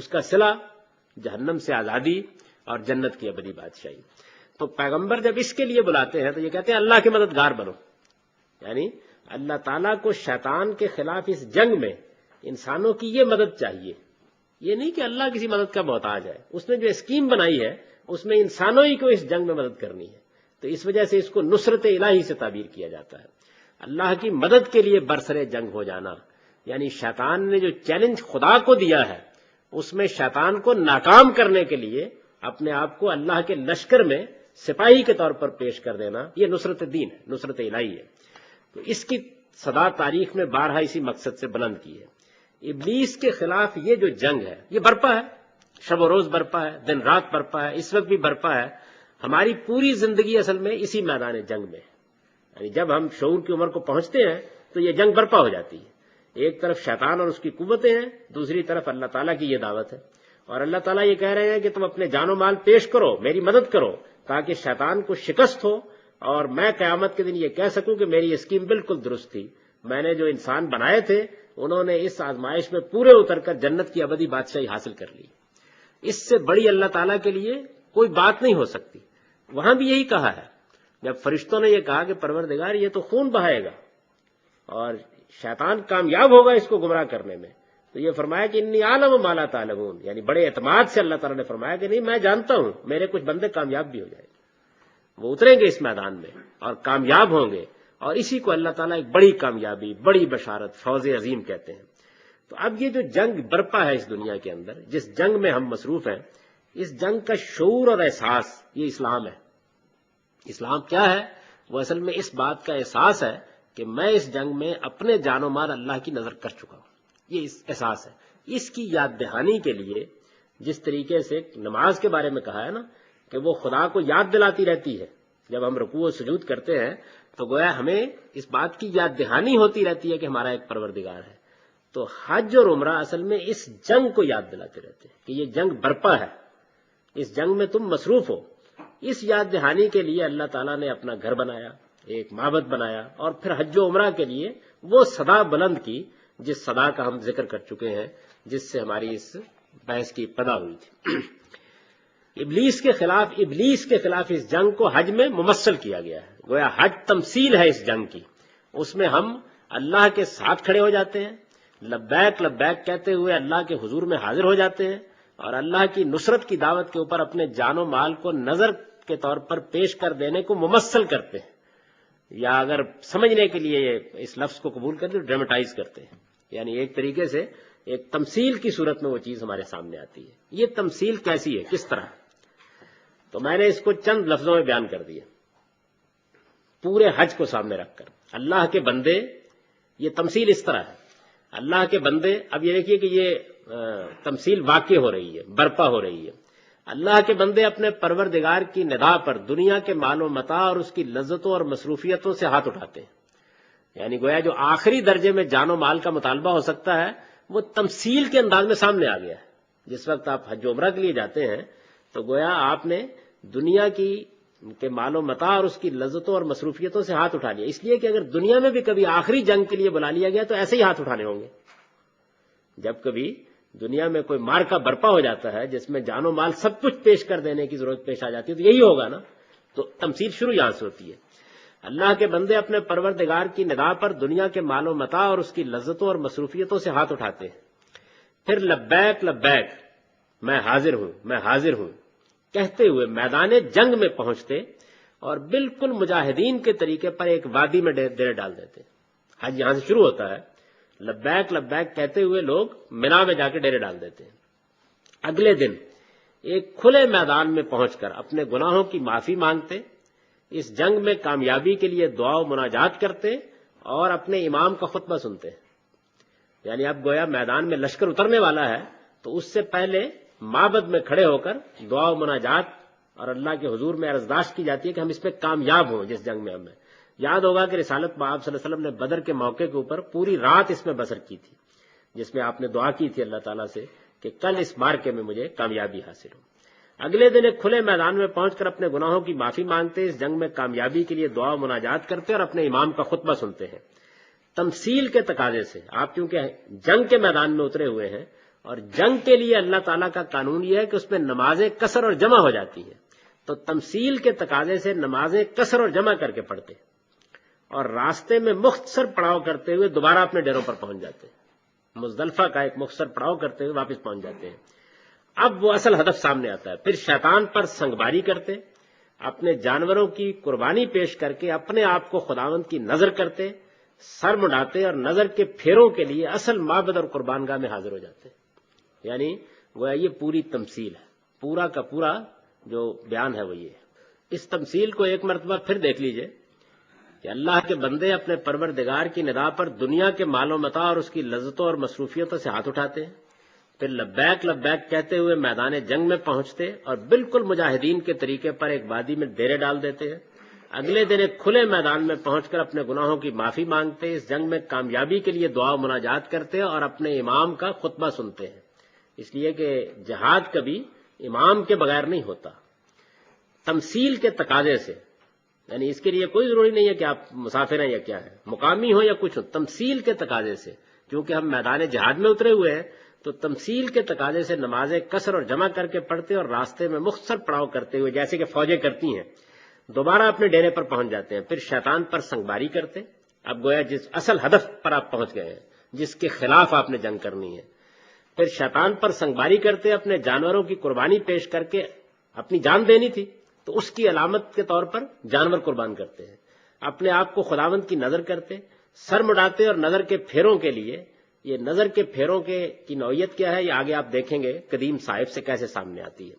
اس کا صلہ جہنم سے آزادی اور جنت کی ابدی بادشاہی۔ تو پیغمبر جب اس کے لیے بلاتے ہیں تو یہ کہتے ہیں اللہ کے مددگار بنو، یعنی اللہ تعالیٰ کو شیطان کے خلاف اس جنگ میں انسانوں کی یہ مدد چاہیے، یہ نہیں کہ اللہ کسی مدد کا محتاج ہے، اس نے جو اسکیم بنائی ہے اس میں انسانوں ہی کو اس جنگ میں مدد کرنی ہے، تو اس وجہ سے اس کو نصرت الہی سے تعبیر کیا جاتا ہے، اللہ کی مدد کے لیے برسر جنگ ہو جانا، یعنی شیطان نے جو چیلنج خدا کو دیا ہے اس میں شیطان کو ناکام کرنے کے لیے اپنے آپ کو اللہ کے لشکر میں سپاہی کے طور پر پیش کر دینا، یہ نصرت دین ہے، نصرت الہی ہے۔ تو اس کی صدا تاریخ میں بارہا اسی مقصد سے بلند کی ہے۔ ابلیس کے خلاف یہ جو جنگ ہے یہ برپا ہے، شب و روز برپا ہے، دن رات برپا ہے، اس وقت بھی برپا ہے۔ ہماری پوری زندگی اصل میں اسی میدان جنگ میں ہے، یعنی جب ہم شعور کی عمر کو پہنچتے ہیں تو یہ جنگ برپا ہو جاتی ہے۔ ایک طرف شیطان اور اس کی قوتیں ہیں، دوسری طرف اللہ تعالیٰ کی یہ دعوت ہے، اور اللہ تعالیٰ یہ کہہ رہے ہیں کہ تم اپنے جان و مال پیش کرو، میری مدد کرو، تاکہ شیطان کو شکست ہو اور میں قیامت کے دن یہ کہہ سکوں کہ میری اسکیم بالکل درست تھی، میں نے جو انسان بنائے تھے انہوں نے اس آزمائش میں پورے اتر کر جنت کی ابدی بادشاہی حاصل کر لی۔ اس سے بڑی اللہ تعالیٰ کے لیے کوئی بات نہیں ہو سکتی۔ وہاں بھی یہی کہا ہے، جب فرشتوں نے یہ کہا کہ پروردگار یہ تو خون بہائے گا اور شیطان کامیاب ہوگا اس کو گمراہ کرنے میں، تو یہ فرمایا کہ انی عالم ما لا تعلمون، یعنی بڑے اعتماد سے اللہ تعالیٰ نے فرمایا کہ نہیں میں جانتا ہوں میرے کچھ بندے کامیاب بھی ہو جائیں گے، وہ اتریں گے اس میدان میں اور کامیاب ہوں گے، اور اسی کو اللہ تعالیٰ ایک بڑی کامیابی، بڑی بشارت، فوز عظیم کہتے ہیں۔ تو اب یہ جو جنگ برپا ہے اس دنیا کے اندر، جس جنگ میں ہم مصروف ہیں، اس جنگ کا شعور اور احساس یہ اسلام ہے۔ اسلام کیا ہے؟ وہ اصل میں اس بات کا احساس ہے کہ میں اس جنگ میں اپنے جان و مال اللہ کی نظر کر چکا ہوں، یہ احساس ہے۔ اس کی یاد دہانی کے لیے جس طریقے سے نماز کے بارے میں کہا ہے نا کہ وہ خدا کو یاد دلاتی رہتی ہے، جب ہم رکوع و سجود کرتے ہیں تو گویا ہمیں اس بات کی یاد دہانی ہوتی رہتی ہے کہ ہمارا ایک پروردگار ہے۔ تو حج اور عمرہ اصل میں اس جنگ کو یاد دلاتے رہتے ہیں کہ یہ جنگ برپا ہے، اس جنگ میں تم مصروف ہو۔ اس یاد دہانی کے لیے اللہ تعالیٰ نے اپنا گھر بنایا، ایک معبد بنایا، اور پھر حج و عمرہ کے لیے وہ صدا بلند کی جس صدا کا ہم ذکر کر چکے ہیں، جس سے ہماری اس بحث کی ابتدا ہوئی تھی۔ ابلیس کے خلاف اس جنگ کو حج میں ممثل کیا گیا ہے، گویا حج تمثیل ہے اس جنگ کی۔ اس میں ہم اللہ کے ساتھ کھڑے ہو جاتے ہیں، لبیک لبیک کہتے ہوئے اللہ کے حضور میں حاضر ہو جاتے ہیں، اور اللہ کی نصرت کی دعوت کے اوپر اپنے جان و مال کو نظر کے طور پر پیش کر دینے کو ممثل کرتے ہیں، یا اگر سمجھنے کے لیے اس لفظ کو قبول کرتے تو ڈرامٹائز کرتے ہیں، یعنی ایک طریقے سے ایک تمثیل کی صورت میں وہ چیز ہمارے سامنے آتی ہے۔ یہ تمثیل کیسی ہے، کس طرح؟ تو میں نے اس کو چند لفظوں میں بیان کر دیا، پورے حج کو سامنے رکھ کر۔ اللہ کے بندے، یہ تمثیل اس طرح ہے، اللہ کے بندے، اب یہ دیکھیے کہ یہ تمثیل واقع ہو رہی ہے، برپا ہو رہی ہے۔ اللہ کے بندے اپنے پروردگار کی ندا پر دنیا کے مال و متاع اور اس کی لذتوں اور مصروفیتوں سے ہاتھ اٹھاتے ہیں، یعنی گویا جو آخری درجے میں جان و مال کا مطالبہ ہو سکتا ہے وہ تمثیل کے انداز میں سامنے آ گیا ہے۔ جس وقت آپ حج و عمرہ کے لیے جاتے ہیں تو گویا آپ نے دنیا کے مال و متاع اور اس کی لذتوں اور مصروفیتوں سے ہاتھ اٹھا لیا، اس لیے کہ اگر دنیا میں بھی کبھی آخری جنگ کے لیے بلا لیا گیا تو ایسے ہی ہاتھ اٹھانے ہوں گے۔ جب کبھی دنیا میں کوئی مارکا برپا ہو جاتا ہے جس میں جان و مال سب کچھ پیش کر دینے کی ضرورت پیش آ جاتی ہے تو یہی ہوگا نا، تو تمثیل شروع یہاں سے ہوتی ہے۔ اللہ کے بندے اپنے پروردگار کی ندا پر دنیا کے مال و متاع اور اس کی لذتوں اور مصروفیتوں سے ہاتھ اٹھاتے ہیں، پھر لبیک لبیک میں حاضر ہوں، میں حاضر ہوں کہتے ہوئے میدان جنگ میں پہنچتے اور بالکل مجاہدین کے طریقے پر ایک وادی میں ڈیرے ڈال دیتے۔ حج یہاں سے شروع ہوتا ہے، لبیک لبیک کہتے ہوئے لوگ منا میں جا کے ڈیرے ڈال دیتے ہیں۔ اگلے دن ایک کھلے میدان میں پہنچ کر اپنے گناہوں کی معافی مانگتے، اس جنگ میں کامیابی کے لیے دعا و مناجات کرتے اور اپنے امام کا خطبہ سنتے۔ یعنی اب گویا میدان میں لشکر اترنے والا ہے تو اس سے پہلے معبد میں کھڑے ہو کر دعا و مناجات اور اللہ کے حضور میں عرضداشت کی جاتی ہے کہ ہم اس میں کامیاب ہوں جس جنگ میں ہم ہیں۔ یاد ہوگا کہ رسالت آپ صلی اللہ علیہ وسلم نے بدر کے موقع کے اوپر پوری رات اس میں بسر کی تھی، جس میں آپ نے دعا کی تھی اللہ تعالیٰ سے کہ کل اس مارکے میں مجھے کامیابی حاصل ہو۔ اگلے دن ایک کھلے میدان میں پہنچ کر اپنے گناہوں کی معافی مانگتے، اس جنگ میں کامیابی کے لیے دعا و مناجات کرتے اور اپنے امام کا خطبہ سنتے ہیں۔ تمثیل کے تقاضے سے آپ چونکہ جنگ کے میدان میں اترے ہوئے ہیں اور جنگ کے لیے اللہ تعالیٰ کا قانون یہ ہے کہ اس میں نمازیں قصر اور جمع ہو جاتی ہیں، تو تمثیل کے تقاضے سے نمازیں قصر اور جمع کر کے پڑھتے اور راستے میں مختصر پڑاؤ کرتے ہوئے دوبارہ اپنے ڈیروں پر پہنچ جاتے ہیں، مزدلفہ کا ایک مختصر پڑاؤ کرتے ہوئے واپس پہنچ جاتے ہیں۔ اب وہ اصل ہدف سامنے آتا ہے، پھر شیطان پر سنگباری کرتے، اپنے جانوروں کی قربانی پیش کر کے اپنے آپ کو خداوند کی نظر کرتے، سر مڈاتے اور نظر کے پھیروں کے لیے اصل معبد اور قربان گاہ میں حاضر ہو جاتے، یعنی گویا یہ پوری تمثیل ہے، پورا کا پورا جو بیان ہے وہ یہ ہے۔ اس تمثیل کو ایک مرتبہ پھر دیکھ لیجئے کہ اللہ کے بندے اپنے پروردگار کی ندا پر دنیا کے مال و متاع اور اس کی لذتوں اور مصروفیتوں سے ہاتھ اٹھاتے ہیں، پھر لبیک لبیک کہتے ہوئے میدان جنگ میں پہنچتے اور بالکل مجاہدین کے طریقے پر ایک وادی میں ڈیرے ڈال دیتے ہیں، اگلے دن ایک کھلے میدان میں پہنچ کر اپنے گناہوں کی معافی مانگتے، اس جنگ میں کامیابی کے لیے دعا و مناجات کرتے اور اپنے امام کا خطبہ سنتے ہیں، اس لیے کہ جہاد کبھی امام کے بغیر نہیں ہوتا، تمثیل کے تقاضے سے، یعنی اس کے لیے کوئی ضروری نہیں ہے کہ آپ مسافر ہیں یا کیا ہے، مقامی ہو یا کچھ ہو، تمثیل کے تقاضے سے، کیونکہ ہم میدان جہاد میں اترے ہوئے ہیں تو تمثیل کے تقاضے سے نمازیں قصر اور جمع کر کے پڑھتے اور راستے میں مختصر پڑاؤ کرتے ہوئے جیسے کہ فوجیں کرتی ہیں دوبارہ اپنے ڈیرے پر پہنچ جاتے ہیں، پھر شیطان پر سنگباری کرتے، اب گویا جس اصل ہدف پر آپ پہنچ گئے ہیں، جس کے خلاف آپ نے جنگ کرنی ہے، پھر شیطان پر سنگباری کرتے، اپنے جانوروں کی قربانی پیش کر کے اپنی جان دینی تھی تو اس کی علامت کے طور پر جانور قربان کرتے ہیں، اپنے آپ کو خداوند کی نظر کرتے، سر مڈاتے اور نظر کے پھیروں کے لیے، یہ نظر کے پھیروں کی نوعیت کیا ہے یہ آگے آپ دیکھیں گے قدیم صاحب سے کیسے سامنے آتی ہے،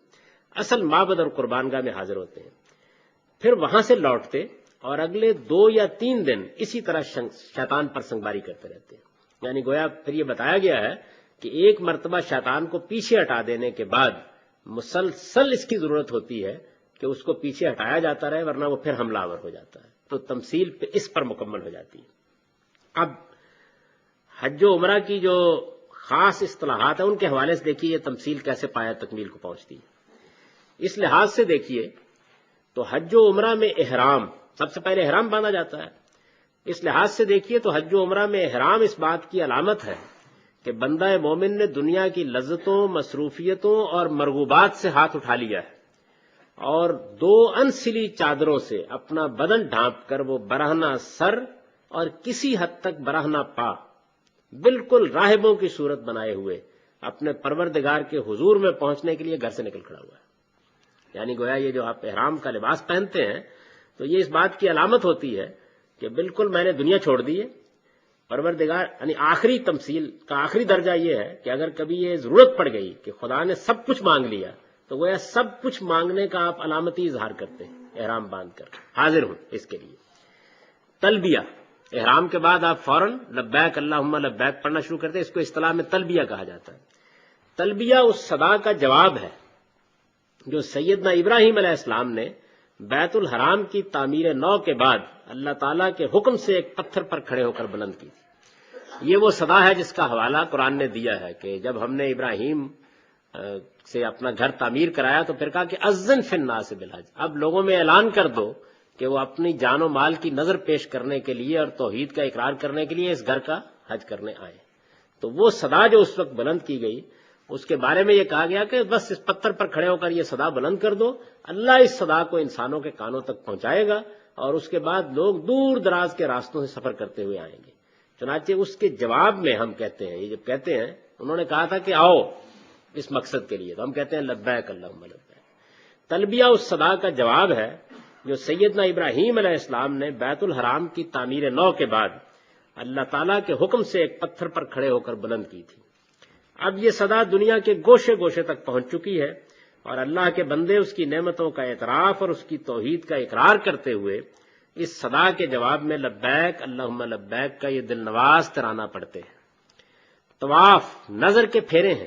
اصل معبد اور قربان گاہ میں حاضر ہوتے ہیں، پھر وہاں سے لوٹتے اور اگلے 2 یا 3 دن اسی طرح شیطان پر سنگباری کرتے رہتے ہیں، یعنی گویا پھر یہ بتایا گیا ہے کہ ایک مرتبہ شیطان کو پیچھے ہٹا دینے کے بعد مسلسل اس کی ضرورت ہوتی ہے کہ اس کو پیچھے ہٹایا جاتا رہے ورنہ وہ پھر حملہ آور ہو جاتا ہے، تو تمثیل پہ اس پر مکمل ہو جاتی ہے۔ اب حج و عمرہ کی جو خاص اصطلاحات ہیں ان کے حوالے سے دیکھیے یہ تمثیل کیسے پایا تکمیل کو پہنچتی ہے، اس لحاظ سے دیکھیے تو حج و عمرہ میں احرام، سب سے پہلے احرام باندھا جاتا ہے، اس لحاظ سے دیکھیے تو حج و عمرہ میں احرام اس بات کی علامت ہے کہ بندہ مومن نے دنیا کی لذتوں، مصروفیتوں اور مرغوبات سے ہاتھ اٹھا لیا ہے اور 2 انسلی چادروں سے اپنا بدن ڈھانپ کر وہ برہنہ سر اور کسی حد تک برہنہ پا بالکل راہبوں کی صورت بنائے ہوئے اپنے پروردگار کے حضور میں پہنچنے کے لیے گھر سے نکل کھڑا ہوا ہے، یعنی گویا یہ جو آپ احرام کا لباس پہنتے ہیں تو یہ اس بات کی علامت ہوتی ہے کہ بالکل میں نے دنیا چھوڑ دی ہے، پروردگار، یعنی آخری تمثیل کا آخری درجہ یہ ہے کہ اگر کبھی یہ ضرورت پڑ گئی کہ خدا نے سب کچھ مانگ لیا تو گویا سب کچھ مانگنے کا آپ علامتی اظہار کرتے ہیں، احرام باندھ کر حاضر ہوں اس کے لیے۔ تلبیہ، احرام کے بعد آپ فوراً لبیک اللہم لبیک پڑھنا شروع کرتے ہیں، اس کو اصطلاح میں تلبیہ کہا جاتا ہے۔ تلبیہ اس صدا کا جواب ہے جو سیدنا ابراہیم علیہ السلام نے بیت الحرام کی تعمیر نو کے بعد اللہ تعالیٰ کے حکم سے ایک پتھر پر کھڑے ہو کر بلند کی تھی، یہ وہ صدا ہے جس کا حوالہ قرآن نے دیا ہے کہ جب ہم نے ابراہیم سے اپنا گھر تعمیر کرایا تو پھر کہا کہ اذن فی الناس بالحج، اب لوگوں میں اعلان کر دو کہ وہ اپنی جان و مال کی نظر پیش کرنے کے لیے اور توحید کا اقرار کرنے کے لیے اس گھر کا حج کرنے آئے، تو وہ صدا جو اس وقت بلند کی گئی اس کے بارے میں یہ کہا گیا کہ بس اس پتھر پر کھڑے ہو کر یہ صدا بلند کر دو، اللہ اس صدا کو انسانوں کے کانوں تک پہنچائے گا اور اس کے بعد لوگ دور دراز کے راستوں سے سفر کرتے ہوئے آئیں گے۔ چنانچہ اس کے جواب میں ہم کہتے ہیں، یہ جب کہتے ہیں انہوں نے کہا تھا کہ آؤ اس مقصد کے لیے، تو ہم کہتے ہیں لبیک اللہم لبیک۔ تلبیہ اس صدا کا جواب ہے جو سیدنا ابراہیم علیہ السلام نے بیت الحرام کی تعمیر نو کے بعد اللہ تعالیٰ کے حکم سے ایک پتھر پر کھڑے ہو کر بلند کی تھی۔ اب یہ صدا دنیا کے گوشے گوشے تک پہنچ چکی ہے اور اللہ کے بندے اس کی نعمتوں کا اعتراف اور اس کی توحید کا اقرار کرتے ہوئے اس صدا کے جواب میں لبیک اللہم لبیک کا یہ دل نواز ترانہ پڑھتے ہیں۔ طواف نظر کے پھیرے ہیں،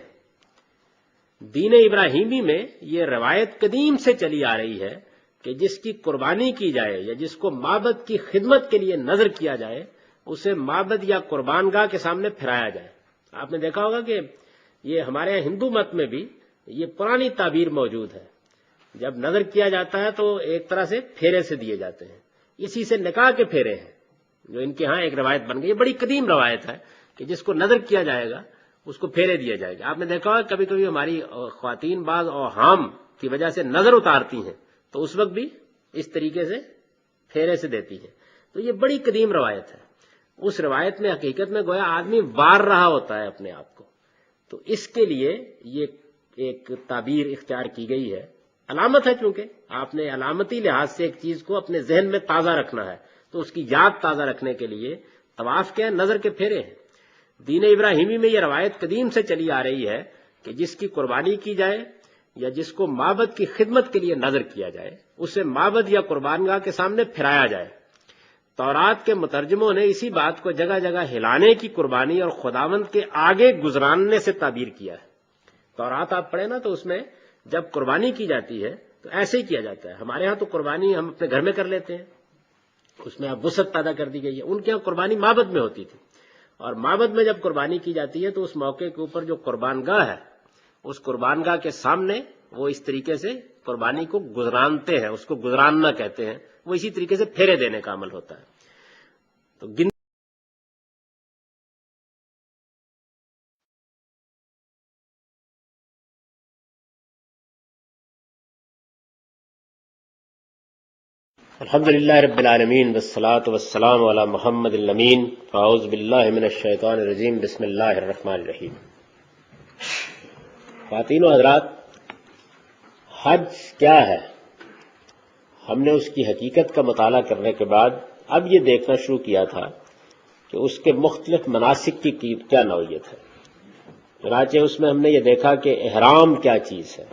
دین ابراہیمی میں یہ روایت قدیم سے چلی آ رہی ہے کہ جس کی قربانی کی جائے یا جس کو معبد کی خدمت کے لیے نظر کیا جائے اسے معبد یا قربان گاہ کے سامنے پھرایا جائے۔ آپ نے دیکھا ہوگا کہ یہ ہمارے یہاں ہندو مت میں بھی یہ پرانی تعبیر موجود ہے، جب نظر کیا جاتا ہے تو ایک طرح سے پھیرے سے دیے جاتے ہیں، اسی سے نکاح کے پھیرے ہیں جو ان کے ہاں ایک روایت بن گئی، یہ بڑی قدیم روایت ہے کہ جس کو نظر کیا جائے گا اس کو پھیرے دیا جائے گا۔ آپ نے دیکھا ہوگا کبھی کبھی ہماری خواتین بعض اوہام کی وجہ سے نظر اتارتی ہیں تو اس وقت بھی اس طریقے سے پھیرے سے دیتی ہیں۔ تو یہ بڑی قدیم روایت ہے۔ اس روایت میں حقیقت میں گویا آدمی وار رہا ہوتا ہے اپنے آپ کو، تو اس کے لیے یہ ایک تعبیر اختیار کی گئی ہے۔ علامت ہے، چونکہ آپ نے علامتی لحاظ سے ایک چیز کو اپنے ذہن میں تازہ رکھنا ہے، تو اس کی یاد تازہ رکھنے کے لیے طواف کیا ہے؟ نظر کے پھیرے ہیں۔ دین ابراہیمی میں یہ روایت قدیم سے چلی آ رہی ہے کہ جس کی قربانی کی جائے یا جس کو معبد کی خدمت کے لیے نظر کیا جائے اسے معبد یا قربانگاہ کے سامنے پھرایا جائے۔ تورات کے مترجموں نے اسی بات کو جگہ جگہ ہلانے کی قربانی اور خداوند کے آگے گزراننے سے تعبیر کیا ہے۔ تورات آپ پڑھیں نا تو اس میں جب قربانی کی جاتی ہے تو ایسے ہی کیا جاتا ہے۔ ہمارے ہاں تو قربانی ہم اپنے گھر میں کر لیتے ہیں، اس میں اب وسعت پیدا کر دی گئی ہے۔ ان کے ہاں قربانی معبد میں ہوتی تھی، اور معبد میں جب قربانی کی جاتی ہے تو اس موقع کے اوپر جو قربان گاہ ہے اس قربان گاہ کے سامنے وہ اس طریقے سے قربانی کو گزرانتے ہیں، اس کو گزراننا کہتے ہیں، وہ اسی طریقے سے پھیرے دینے کا عمل ہوتا ہے۔ تو الحمدللہ رب العالمین والصلاة والسلام علی محمد الامین، اعوذ باللہ من الشیطان الرجیم، بسم اللہ الرحمن الرحیم۔ خواتین و حضرات، حج کیا ہے؟ ہم نے اس کی حقیقت کا مطالعہ کرنے کے بعد اب یہ دیکھنا شروع کیا تھا کہ اس کے مختلف مناسک کی کیا نوعیت ہے۔ چنانچہ اس میں ہم نے یہ دیکھا کہ احرام کیا چیز ہے،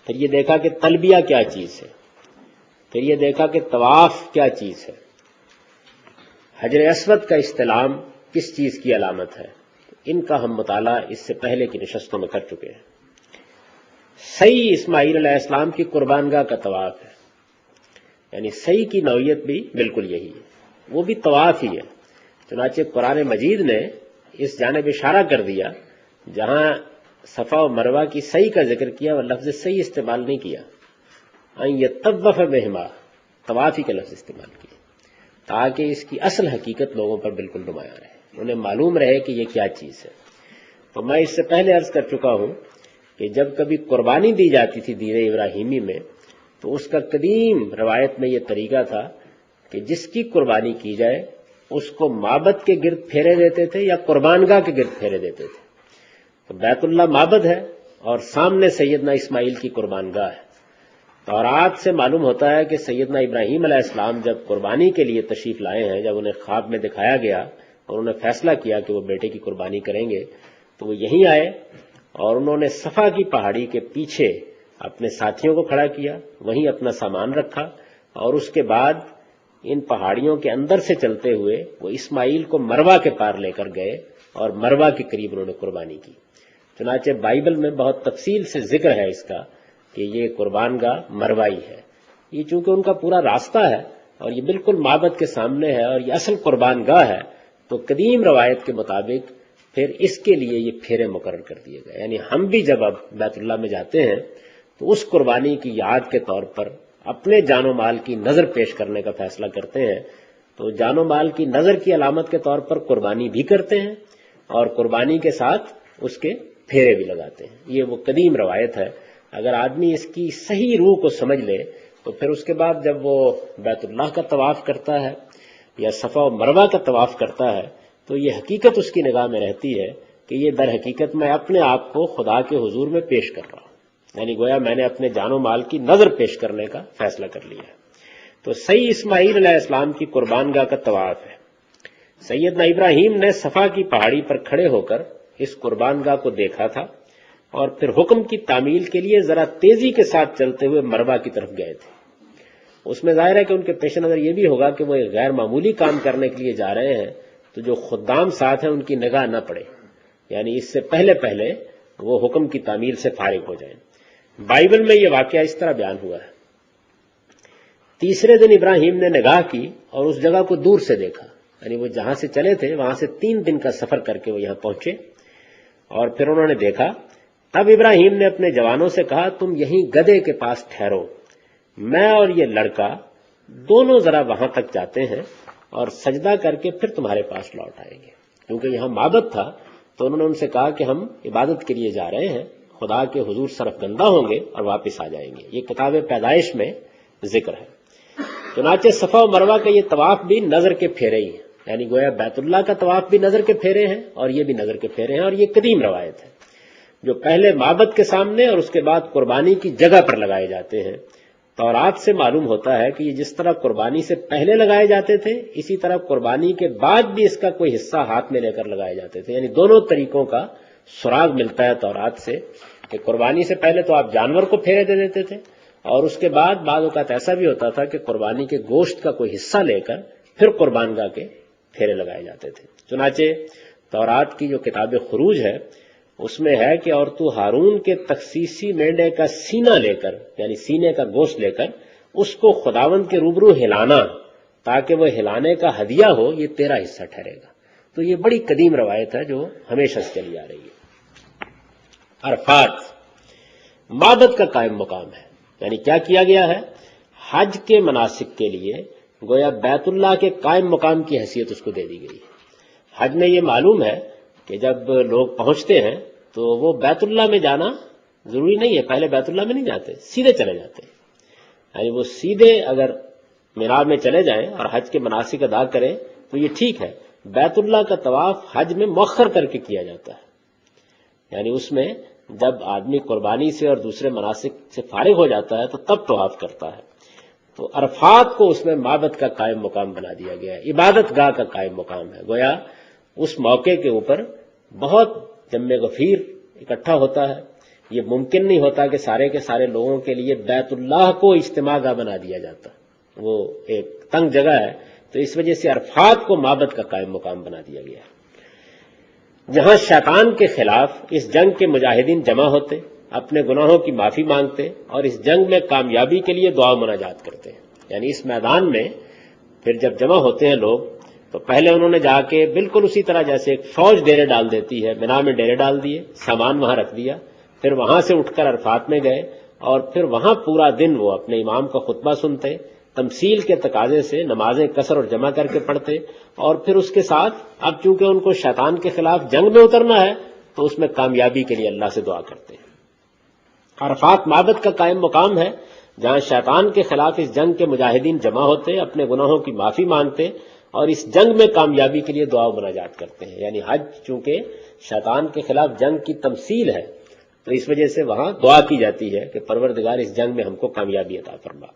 پھر یہ دیکھا کہ تلبیہ کیا چیز ہے، پھر یہ دیکھا کہ طواف کیا چیز ہے، حجر اسود کا استلام کس چیز کی علامت ہے۔ ان کا ہم مطالعہ اس سے پہلے کی نشستوں میں کر چکے ہیں۔ صحیح اسماعیل علیہ السلام کی قربانگاہ کا طواف ہے، یعنی صحیح کی نوعیت بھی بالکل یہی ہے، وہ بھی طواف ہی ہے۔ چنانچہ قرآن مجید نے اس جانب اشارہ کر دیا، جہاں صفا و مروہ کی صحیح کا ذکر کیا وہ لفظ صحیح استعمال نہیں کیا، یطوف بہما، طوافی کا لفظ استعمال کیا، تاکہ اس کی اصل حقیقت لوگوں پر بالکل نمایاں رہے، انہیں معلوم رہے کہ یہ کیا چیز ہے۔ تو میں اس سے پہلے عرض کر چکا ہوں کہ جب کبھی قربانی دی جاتی تھی دین ابراہیمی میں تو اس کا قدیم روایت میں یہ طریقہ تھا کہ جس کی قربانی کی جائے اس کو معبد کے گرد پھیرے دیتے تھے یا قربانگاہ کے گرد پھیرے دیتے تھے۔ تو بیت اللہ معبد ہے اور سامنے سیدنا اسماعیل کی قربانگاہ ہے۔ تورات سے معلوم ہوتا ہے کہ سیدنا ابراہیم علیہ السلام جب قربانی کے لیے تشریف لائے ہیں، جب انہیں خواب میں دکھایا گیا اور انہیں فیصلہ کیا کہ وہ بیٹے کی قربانی کریں گے، تو وہ یہیں آئے اور انہوں نے صفا کی پہاڑی کے پیچھے اپنے ساتھیوں کو کھڑا کیا، وہیں اپنا سامان رکھا، اور اس کے بعد ان پہاڑیوں کے اندر سے چلتے ہوئے وہ اسماعیل کو مروہ کے پار لے کر گئے اور مروہ کے قریب انہوں نے قربانی کی۔ چنانچہ بائبل میں بہت تفصیل سے ذکر ہے اس کا کہ یہ قربان گاہ مروائی ہے۔ یہ چونکہ ان کا پورا راستہ ہے اور یہ بالکل معبد کے سامنے ہے اور یہ اصل قربان گاہ ہے، تو قدیم روایت کے مطابق پھر اس کے لیے یہ پھیرے مقرر کر دیے گئے۔ یعنی ہم بھی جب اب بیت اللہ میں جاتے ہیں تو اس قربانی کی یاد کے طور پر اپنے جان و مال کی نظر پیش کرنے کا فیصلہ کرتے ہیں، تو جان و مال کی نظر کی علامت کے طور پر قربانی بھی کرتے ہیں اور قربانی کے ساتھ اس کے پھیرے بھی لگاتے ہیں۔ یہ وہ قدیم روایت ہے۔ اگر آدمی اس کی صحیح روح کو سمجھ لے تو پھر اس کے بعد جب وہ بیت اللہ کا طواف کرتا ہے یا صفا و مروہ کا طواف کرتا ہے تو یہ حقیقت اس کی نگاہ میں رہتی ہے کہ یہ در حقیقت میں اپنے آپ کو خدا کے حضور میں پیش کر رہا ہوں، یعنی گویا میں نے اپنے جان و مال کی نظر پیش کرنے کا فیصلہ کر لیا ہے۔ تو صحیح اسماعیل علیہ السلام کی قربانگاہ کا طواف ہے۔ سیدنا ابراہیم نے صفا کی پہاڑی پر کھڑے ہو کر اس قربانگاہ کو دیکھا تھا اور پھر حکم کی تعمیل کے لیے ذرا تیزی کے ساتھ چلتے ہوئے مروہ کی طرف گئے تھے۔ اس میں ظاہر ہے کہ ان کے پیش نظر یہ بھی ہوگا کہ وہ ایک غیر معمولی کام کرنے کے لیے جا رہے ہیں، تو جو خدام ساتھ ہیں ان کی نگاہ نہ پڑے، یعنی اس سے پہلے وہ حکم کی تعمیل سے فارغ ہو جائیں۔ بائبل میں یہ واقعہ اس طرح بیان ہوا ہے۔ تیسرے دن ابراہیم نے نگاہ کی اور اس جگہ کو دور سے دیکھا، یعنی وہ جہاں سے چلے تھے وہاں سے 3 دن کا سفر کر کے وہ یہاں پہنچے، اور پھر انہوں نے دیکھا۔ تب ابراہیم نے اپنے جوانوں سے کہا، تم یہیں گدھے کے پاس ٹھہرو، میں اور یہ لڑکا دونوں ذرا وہاں تک جاتے ہیں اور سجدہ کر کے پھر تمہارے پاس لوٹ آئیں گے۔ کیونکہ یہاں معبد تھا تو انہوں نے ان سے کہا کہ ہم عبادت کے لیے جا رہے ہیں، خدا کے حضور سرفگندہ ہوں گے اور واپس آ جائیں گے۔ یہ کتاب پیدائش میں ذکر ہے۔ چنانچہ صفا و مروہ کا یہ طواف بھی نظر کے پھیرے ہی ہیں، یعنی گویا بیت اللہ کا طواف بھی نظر کے پھیرے ہیں اور یہ بھی نظر کے پھیرے ہیں، اور یہ قدیم روایت ہے جو پہلے معبد کے سامنے اور اس کے بعد قربانی کی جگہ پر لگائے جاتے ہیں۔ تورات سے معلوم ہوتا ہے کہ یہ جس طرح قربانی سے پہلے لگائے جاتے تھے، اسی طرح قربانی کے بعد بھی اس کا کوئی حصہ ہاتھ میں لے کر لگائے جاتے تھے، یعنی دونوں طریقوں کا سراغ ملتا ہے تورات سے کہ قربانی سے پہلے تو آپ جانور کو پھیرے دے دیتے تھے، اور اس کے بعد بعض اوقات ایسا بھی ہوتا تھا کہ قربانی کے گوشت کا کوئی حصہ لے کر پھر قربان گاہ کے پھیرے لگائے جاتے تھے۔ چنانچہ تورات کی جو کتاب خروج ہے اس میں ہے کہ اور تو ہارون کے تخصیصی مینڈے کا سینہ لے کر، یعنی سینے کا گوشت لے کر اس کو خداوند کے روبرو ہلانا تاکہ وہ ہلانے کا ہدیہ ہو، یہ تیرا حصہ ٹھہرے گا۔ تو یہ بڑی قدیم روایت ہے جو ہمیشہ سے چلی آ رہی ہے۔ عرفات معبد کا قائم مقام ہے، یعنی کیا کیا گیا ہے؟ حج کے مناسک کے لیے گویا بیت اللہ کے قائم مقام کی حیثیت اس کو دے دی گئی ہے۔ حج میں یہ معلوم ہے کہ جب لوگ پہنچتے ہیں تو وہ بیت اللہ میں جانا ضروری نہیں ہے، پہلے بیت اللہ میں نہیں جاتے، سیدھے چلے جاتے ہیں، یعنی وہ سیدھے اگر مینا میں چلے جائیں اور حج کے مناسک ادا کریں تو یہ ٹھیک ہے۔ بیت اللہ کا طواف حج میں مؤخر کر کے کیا جاتا ہے، یعنی اس میں جب آدمی قربانی سے اور دوسرے مناسک سے فارغ ہو جاتا ہے تو تب طواف کرتا ہے۔ تو عرفات کو اس میں معبد کا قائم مقام بنا دیا گیا ہے، عبادت گاہ کا قائم مقام ہے۔ گویا اس موقع کے اوپر بہت جمع غفیر اکٹھا ہوتا ہے۔ یہ ممکن نہیں ہوتا کہ سارے کے سارے لوگوں کے لیے بیت اللہ کو اجتماع گاہ بنا دیا جاتا، وہ ایک تنگ جگہ ہے، تو اس وجہ سے عرفات کو معبد کا قائم مقام بنا دیا گیا ہے، جہاں شیطان کے خلاف اس جنگ کے مجاہدین جمع ہوتے، اپنے گناہوں کی معافی مانگتے اور اس جنگ میں کامیابی کے لیے دعا و مناجات کرتے ہیں۔ یعنی اس میدان میں پھر جب جمع ہوتے ہیں لوگ تو پہلے انہوں نے جا کے بالکل اسی طرح جیسے ایک فوج ڈیرے ڈال دیتی ہے، مینا میں ڈیرے ڈال دیے، سامان وہاں رکھ دیا، پھر وہاں سے اٹھ کر عرفات میں گئے اور پھر وہاں پورا دن وہ اپنے امام کا خطبہ سنتے، تمثیل کے تقاضے سے نمازیں قصر اور جمع کر کے پڑھتے، اور پھر اس کے ساتھ اب چونکہ ان کو شیطان کے خلاف جنگ میں اترنا ہے تو اس میں کامیابی کے لیے اللہ سے دعا کرتے ہیں۔ عرفات معبد کا قائم مقام ہے جہاں شیطان کے خلاف اس جنگ کے مجاہدین جمع ہوتے، اپنے گناہوں کی معافی مانگتے اور اس جنگ میں کامیابی کے لیے دعا و مناجات کرتے ہیں۔ یعنی حج چونکہ شیطان کے خلاف جنگ کی تمثیل ہے تو اس وجہ سے وہاں دعا کی جاتی ہے کہ پروردگار اس جنگ میں ہم کو کامیابی عطا فرما۔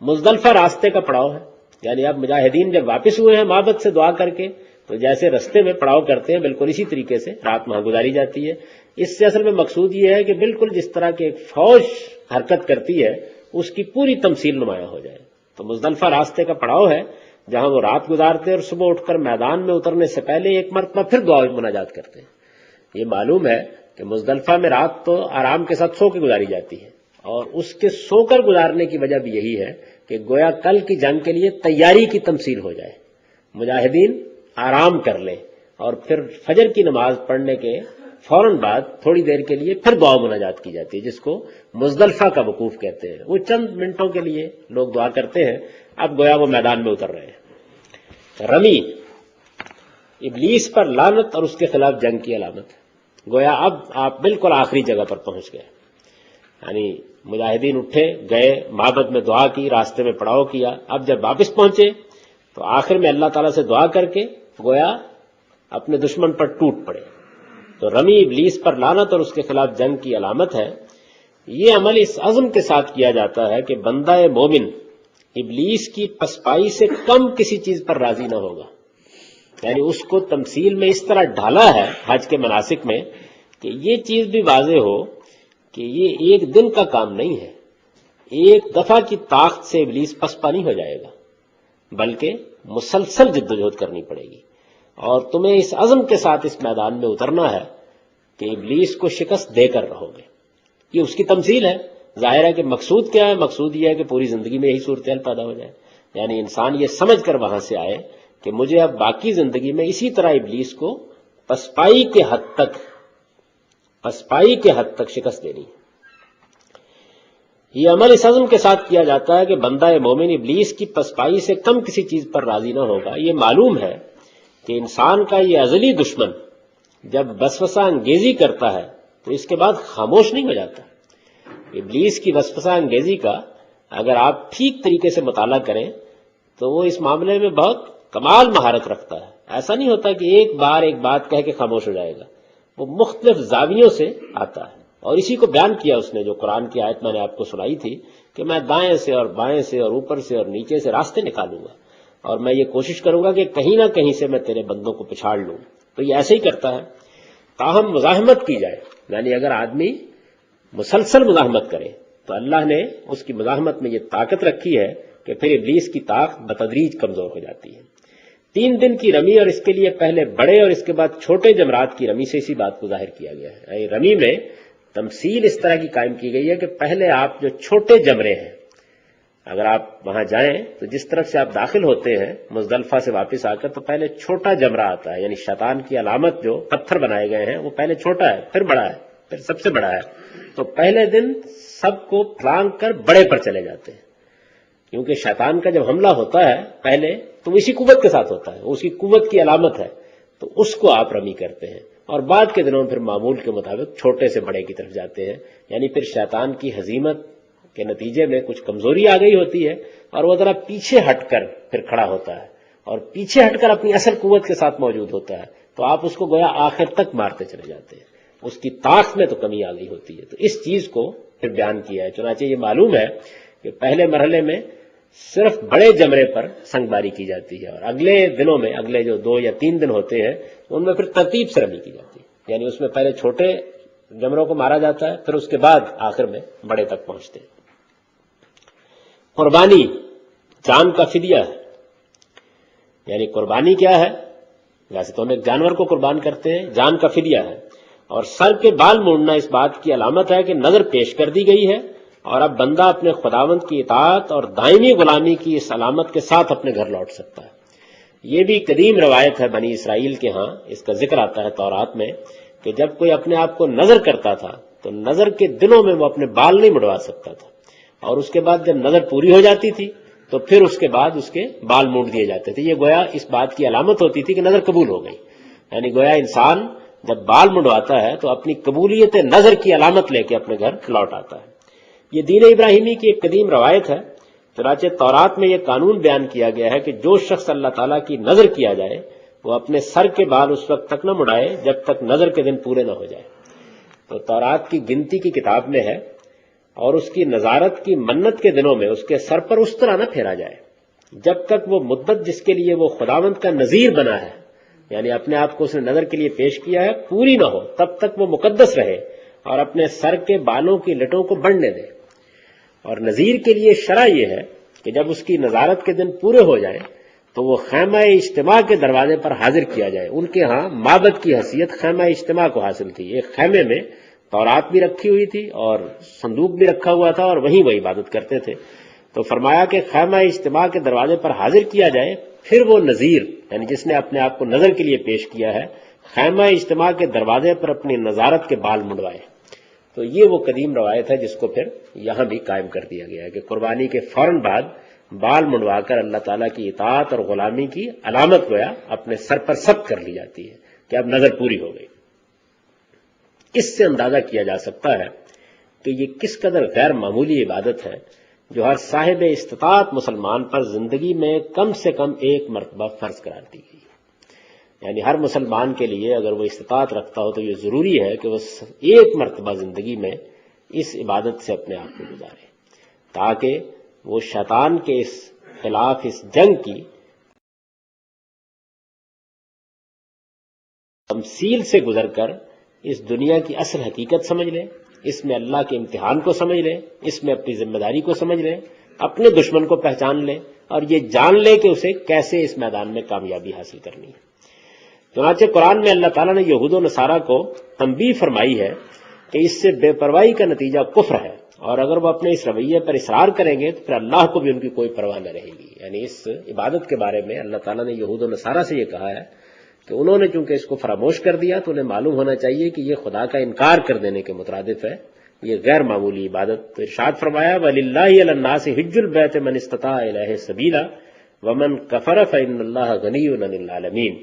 مزدلفہ راستے کا پڑاؤ ہے، یعنی اب مجاہدین جب واپس ہوئے ہیں معبد سے دعا کر کے تو جیسے رستے میں پڑاؤ کرتے ہیں بالکل اسی طریقے سے رات وہاں گزاری جاتی ہے۔ اس سے اصل میں مقصود یہ ہے کہ بالکل جس طرح کی ایک فوج حرکت کرتی ہے اس کی پوری تمثیل نمایاں ہو جائے۔ تو مزدلفہ راستے کا پڑاؤ ہے جہاں وہ رات گزارتے اور صبح اٹھ کر میدان میں اترنے سے پہلے ایک مرتبہ پھر دعا و مناجات کرتے ہیں۔ یہ معلوم ہے کہ مزدلفہ میں رات تو آرام کے ساتھ سو کے گزاری جاتی ہے، اور اس کے سو کر گزارنے کی وجہ بھی یہی ہے کہ گویا کل کی جنگ کے لیے تیاری کی تمثیل ہو جائے، مجاہدین آرام کر لیں اور پھر فجر کی نماز پڑھنے کے فوراً بعد تھوڑی دیر کے لیے پھر دعا و مناجات کی جاتی ہے، جس کو مزدلفہ کا وقوف کہتے ہیں۔ وہ چند منٹوں کے لیے لوگ دعا کرتے ہیں، اب گویا وہ میدان میں اتر رہے ہیں۔ رمی ابلیس پر لعنت اور اس کے خلاف جنگ کی علامت ہے۔ گویا اب آپ بالکل آخری جگہ پر پہنچ گئے، یعنی مجاہدین اٹھے گئے، معبد میں دعا کی، راستے میں پڑاؤ کیا، اب جب واپس پہنچے تو آخر میں اللہ تعالیٰ سے دعا کر کے گویا اپنے دشمن پر ٹوٹ پڑے۔ تو رمی ابلیس پر لعنت اور اس کے خلاف جنگ کی علامت ہے۔ یہ عمل اس عزم کے ساتھ کیا جاتا ہے کہ بندہ مومن ابلیس کی پسپائی سے کم کسی چیز پر راضی نہ ہوگا، یعنی اس کو تمثیل میں اس طرح ڈھالا ہے حج کے مناسک میں کہ یہ چیز بھی واضح ہو کہ یہ ایک دن کا کام نہیں ہے، ایک دفعہ کی طاقت سے ابلیس پسپا نہیں ہو جائے گا، بلکہ مسلسل جدوجہد کرنی پڑے گی، اور تمہیں اس عزم کے ساتھ اس میدان میں اترنا ہے کہ ابلیس کو شکست دے کر رہو گے۔ یہ اس کی تمثیل ہے۔ ظاہر ہے کہ مقصود کیا ہے؟ مقصود یہ ہے کہ پوری زندگی میں یہی صورتحال پیدا ہو جائے، یعنی انسان یہ سمجھ کر وہاں سے آئے کہ مجھے اب باقی زندگی میں اسی طرح ابلیس کو پسپائی کے حد تک شکست دینی ہے۔ یہ عمل اس عزم کے ساتھ کیا جاتا ہے کہ بندہ مومن ابلیس کی پسپائی سے کم کسی چیز پر راضی نہ ہوگا۔ یہ معلوم ہے کہ انسان کا یہ ازلی دشمن جب وسوسہ انگیزی کرتا ہے تو اس کے بعد خاموش نہیں ہو جاتا. ابلیس کی وسوسہ انگیزی کا اگر آپ ٹھیک طریقے سے مطالعہ کریں تو وہ اس معاملے میں بہت کمال مہارت رکھتا ہے. ایسا نہیں ہوتا کہ ایک بار ایک بات کہہ کے خاموش ہو جائے گا، وہ مختلف زاویوں سے آتا ہے. اور اسی کو بیان کیا اس نے، جو قرآن کی آیت میں نے آپ کو سنائی تھی کہ میں دائیں سے اور بائیں سے اور اوپر سے اور نیچے سے راستے نکالوں گا، اور میں یہ کوشش کروں گا کہ کہیں نہ کہیں سے میں تیرے بندوں کو پچھاڑ لوں. تو یہ ایسے ہی کرتا ہے. تاہم مزاحمت کی جائے، یعنی اگر آدمی مسلسل مزاحمت کرے تو اللہ نے اس کی مزاحمت میں یہ طاقت رکھی ہے کہ پھر ابلیس کی طاقت بتدریج کمزور ہو جاتی ہے. 3 دن کی رمی، اور اس کے لیے پہلے بڑے اور اس کے بعد چھوٹے جمرات کی رمی سے اسی بات کو ظاہر کیا گیا ہے. یعنی رمی میں تمثیل اس طرح کی قائم کی گئی ہے کہ پہلے آپ جو چھوٹے جمرے ہیں، اگر آپ وہاں جائیں تو جس طرف سے آپ داخل ہوتے ہیں مزدلفہ سے واپس آ کر، تو پہلے چھوٹا جمرہ آتا ہے. یعنی شیطان کی علامت جو پتھر بنائے گئے ہیں وہ پہلے چھوٹا ہے، پھر بڑا ہے، پھر سب سے بڑا ہے. تو پہلے دن سب کو پھلانگ کر بڑے پر چلے جاتے ہیں، کیونکہ شیطان کا جب حملہ ہوتا ہے پہلے تو وہ اسی قوت کے ساتھ ہوتا ہے، وہ اس کی قوت کی علامت ہے، تو اس کو آپ رمی کرتے ہیں. اور بعد کے دنوں میں پھر معمول کے مطابق چھوٹے سے بڑے کی طرف جاتے ہیں. یعنی پھر شیطان کی ہزیمت کے نتیجے میں کچھ کمزوری آ گئی ہوتی ہے اور وہ ذرا پیچھے ہٹ کر پھر کھڑا ہوتا ہے، اور پیچھے ہٹ کر اپنی اصل قوت کے ساتھ موجود ہوتا ہے. تو آپ اس کو گویا آخر تک مارتے چلے جاتے ہیں، اس کی طاقت میں تو کمی آ گئی ہوتی ہے. تو اس چیز کو پھر بیان کیا ہے. چنانچہ یہ معلوم ہے کہ پہلے مرحلے میں صرف بڑے جمرے پر سنگ باری کی جاتی ہے، اور اگلے دنوں میں، اگلے جو 2 یا 3 دن ہوتے ہیں ان میں پھر ترتیب سے رمی کی جاتی ہے. یعنی اس میں پہلے چھوٹے جمروں کو مارا جاتا ہے، پھر اس کے بعد آخر میں بڑے تک پہنچتے ہیں. قربانی جان کا فدیہ ہے. یعنی قربانی کیا ہے؟ ویسے تو ہم ایک جانور کو قربان کرتے ہیں، جان کا فدیہ ہے. اور سر کے بال موڑنا اس بات کی علامت ہے کہ نظر پیش کر دی گئی ہے، اور اب بندہ اپنے خداوند کی اطاعت اور دائمی غلامی کی اس علامت کے ساتھ اپنے گھر لوٹ سکتا ہے. یہ بھی قدیم روایت ہے بنی اسرائیل کے ہاں، اس کا ذکر آتا ہے تورات میں کہ جب کوئی اپنے آپ کو نظر کرتا تھا تو نظر کے دنوں میں وہ اپنے بال نہیں مڑوا سکتا تھا، اور اس کے بعد جب نظر پوری ہو جاتی تھی تو پھر اس کے بعد اس کے بال موڑ دیے جاتے تھے. یہ گویا اس بات کی علامت ہوتی تھی کہ نظر قبول ہو گئی. یعنی گویا انسان جب بال منڈواتا ہے تو اپنی قبولیت نظر کی علامت لے کے اپنے گھر لوٹ آتا ہے. یہ دین ابراہیمی کی ایک قدیم روایت ہے. چنانچہ تورات میں یہ قانون بیان کیا گیا ہے کہ جو شخص اللہ تعالیٰ کی نظر کیا جائے وہ اپنے سر کے بال اس وقت تک نہ مڑائے جب تک نظر کے دن پورے نہ ہو جائے. تو تورات کی گنتی کی کتاب میں ہے، اور اس کی نظارت کی منت کے دنوں میں اس کے سر پر اس طرح نہ پھیرا جائے جب تک وہ مدت جس کے لیے وہ خداوند کا نذیر بنا ہے، یعنی اپنے آپ کو اس نے نظر کے لیے پیش کیا ہے، پوری نہ ہو. تب تک وہ مقدس رہے اور اپنے سر کے بالوں کی لٹوں کو بڑھنے دے. اور نذیر کے لیے شرع یہ ہے کہ جب اس کی نظارت کے دن پورے ہو جائیں تو وہ خیمہ اجتماع کے دروازے پر حاضر کیا جائے. ان کے ہاں معبد کی حیثیت خیمہ اجتماع کو حاصل تھی. ایک خیمے میں تورات بھی رکھی ہوئی تھی اور صندوق بھی رکھا ہوا تھا، اور وہیں وہ عبادت کرتے تھے. تو فرمایا کہ خیمہ اجتماع کے دروازے پر حاضر کیا جائے، پھر وہ نذیر یعنی جس نے اپنے آپ کو نظر کے لیے پیش کیا ہے خیمہ اجتماع کے دروازے پر اپنی نظارت کے بال منڈوائے. تو یہ وہ قدیم روایت ہے جس کو پھر یہاں بھی قائم کر دیا گیا ہے کہ قربانی کے فوراً بعد بال منڈوا کر اللہ تعالیٰ کی اطاعت اور غلامی کی علامت گویا اپنے سر پر ثبت کر لی جاتی ہے کہ اب نظر پوری ہو گئی. اس سے اندازہ کیا جا سکتا ہے کہ یہ کس قدر غیر معمولی عبادت ہے جو ہر صاحب استطاعت مسلمان پر زندگی میں کم سے کم ایک مرتبہ فرض قرار دی گئی ہے. یعنی ہر مسلمان کے لیے اگر وہ استطاعت رکھتا ہو تو یہ ضروری ہے کہ وہ ایک مرتبہ زندگی میں اس عبادت سے اپنے آپ کو گزارے، تاکہ وہ شیطان کے اس خلاف اس جنگ کی تمثیل سے گزر کر اس دنیا کی اصل حقیقت سمجھ لے، اس میں اللہ کے امتحان کو سمجھ لے، اس میں اپنی ذمہ داری کو سمجھ لے، اپنے دشمن کو پہچان لے، اور یہ جان لے کہ اسے کیسے اس میدان میں کامیابی حاصل کرنی ہے. چنانچہ قرآن میں اللہ تعالیٰ نے یہود و نصارہ کو تنبیہ فرمائی ہے کہ اس سے بے پرواہی کا نتیجہ کفر ہے، اور اگر وہ اپنے اس رویے پر اصرار کریں گے تو پھر اللہ کو بھی ان کی کوئی پرواہ نہ رہے گی. یعنی اس عبادت کے بارے میں اللہ تعالیٰ نے یہود و نصارہ سے یہ کہا ہے کہ انہوں نے چونکہ اس کو فراموش کر دیا تو انہیں معلوم ہونا چاہیے کہ یہ خدا کا انکار کر دینے کے مترادف ہے، یہ غیر معمولی عبادت. تو ارشاد فرمایا وَلِلَّهِ عَلَى النَّاسِ حِجُّ الْبَيْتِ مَنِ اسْتَطَاعَ إِلَيْهِ سَبِيلًا وَمَنْ كَفَرَ فَإِنَّ اللَّهَ غَنِيٌّ عَنِ الْعَالَمِينَ.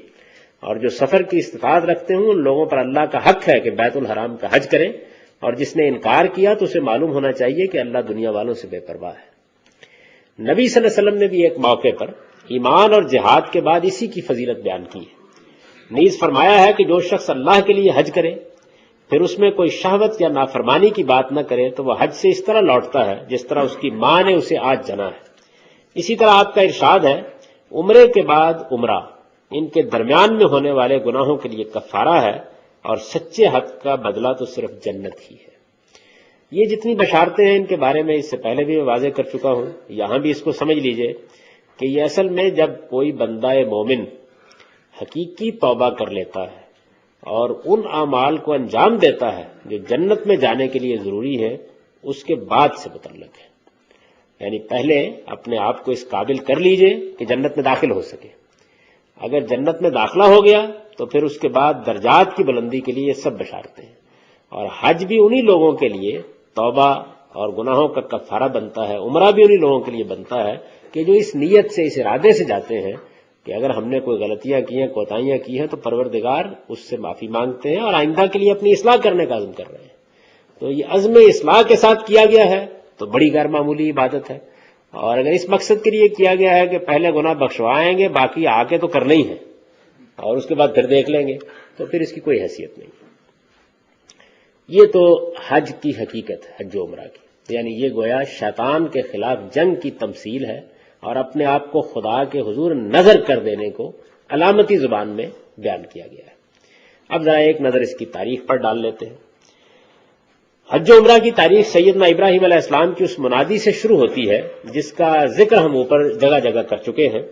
اور جو سفر کی استطاعت رکھتے ہوں ان لوگوں پر اللہ کا حق ہے کہ بیت الحرام کا حج کریں، اور جس نے انکار کیا تو اسے معلوم ہونا چاہیے کہ اللہ دنیا والوں سے بے پرواہ ہے۔ نبی صلی اللہ علیہ وسلم نے بھی ایک موقع پر ایمان اور جہاد کے بعد اسی کی فضیلت بیان کی ہے۔ نیز فرمایا ہے کہ جو شخص اللہ کے لیے حج کرے پھر اس میں کوئی شہوت یا نافرمانی کی بات نہ کرے تو وہ حج سے اس طرح لوٹتا ہے جس طرح اس کی ماں نے اسے آج جنا ہے۔ اسی طرح آپ کا ارشاد ہے، عمرے کے بعد عمرہ ان کے درمیان میں ہونے والے گناہوں کے لیے کفارہ ہے، اور سچے حق کا بدلہ تو صرف جنت ہی ہے۔ یہ جتنی بشارتیں ہیں ان کے بارے میں اس سے پہلے بھی میں واضح کر چکا ہوں، یہاں بھی اس کو سمجھ لیجئے کہ یہ اصل میں جب کوئی بندہ مومن حقیقی توبہ کر لیتا ہے اور ان اعمال کو انجام دیتا ہے جو جنت میں جانے کے لیے ضروری ہے، اس کے بعد سے متعلق ہے۔ یعنی پہلے اپنے آپ کو اس قابل کر لیجئے کہ جنت میں داخل ہو سکے۔ اگر جنت میں داخلہ ہو گیا تو پھر اس کے بعد درجات کی بلندی کے لیے یہ سب بشارتیں ہیں، اور حج بھی انہی لوگوں کے لیے توبہ اور گناہوں کا کفارہ بنتا ہے، عمرہ بھی انہی لوگوں کے لیے بنتا ہے کہ جو اس نیت سے، اس ارادے سے جاتے ہیں کہ اگر ہم نے کوئی غلطیاں کی ہیں، کوتاہیاں کی ہیں تو پروردگار اس سے معافی مانگتے ہیں اور آئندہ کے لیے اپنی اصلاح کرنے کا عزم کر رہے ہیں۔ تو یہ عزم اصلاح کے ساتھ کیا گیا ہے تو بڑی غیر معمولی عبادت ہے، اور اگر اس مقصد کے لیے کیا گیا ہے کہ پہلے گناہ بخشوائیں گے باقی آگے تو کرنا ہی ہے اور اس کے بعد پھر دیکھ لیں گے، تو پھر اس کی کوئی حیثیت نہیں۔ یہ تو حج کی حقیقت ہے، حج و عمرہ کی، یعنی یہ گویا شیطان کے خلاف جنگ کی تمثیل ہے اور اپنے آپ کو خدا کے حضور نظر کر دینے کو علامتی زبان میں بیان کیا گیا ہے۔ اب ذرا ایک نظر اس کی تاریخ پر ڈال لیتے ہیں۔ حج و عمرہ کی تاریخ سیدنا ابراہیم علیہ السلام کی اس منادی سے شروع ہوتی ہے جس کا ذکر ہم اوپر جگہ جگہ کر چکے ہیں۔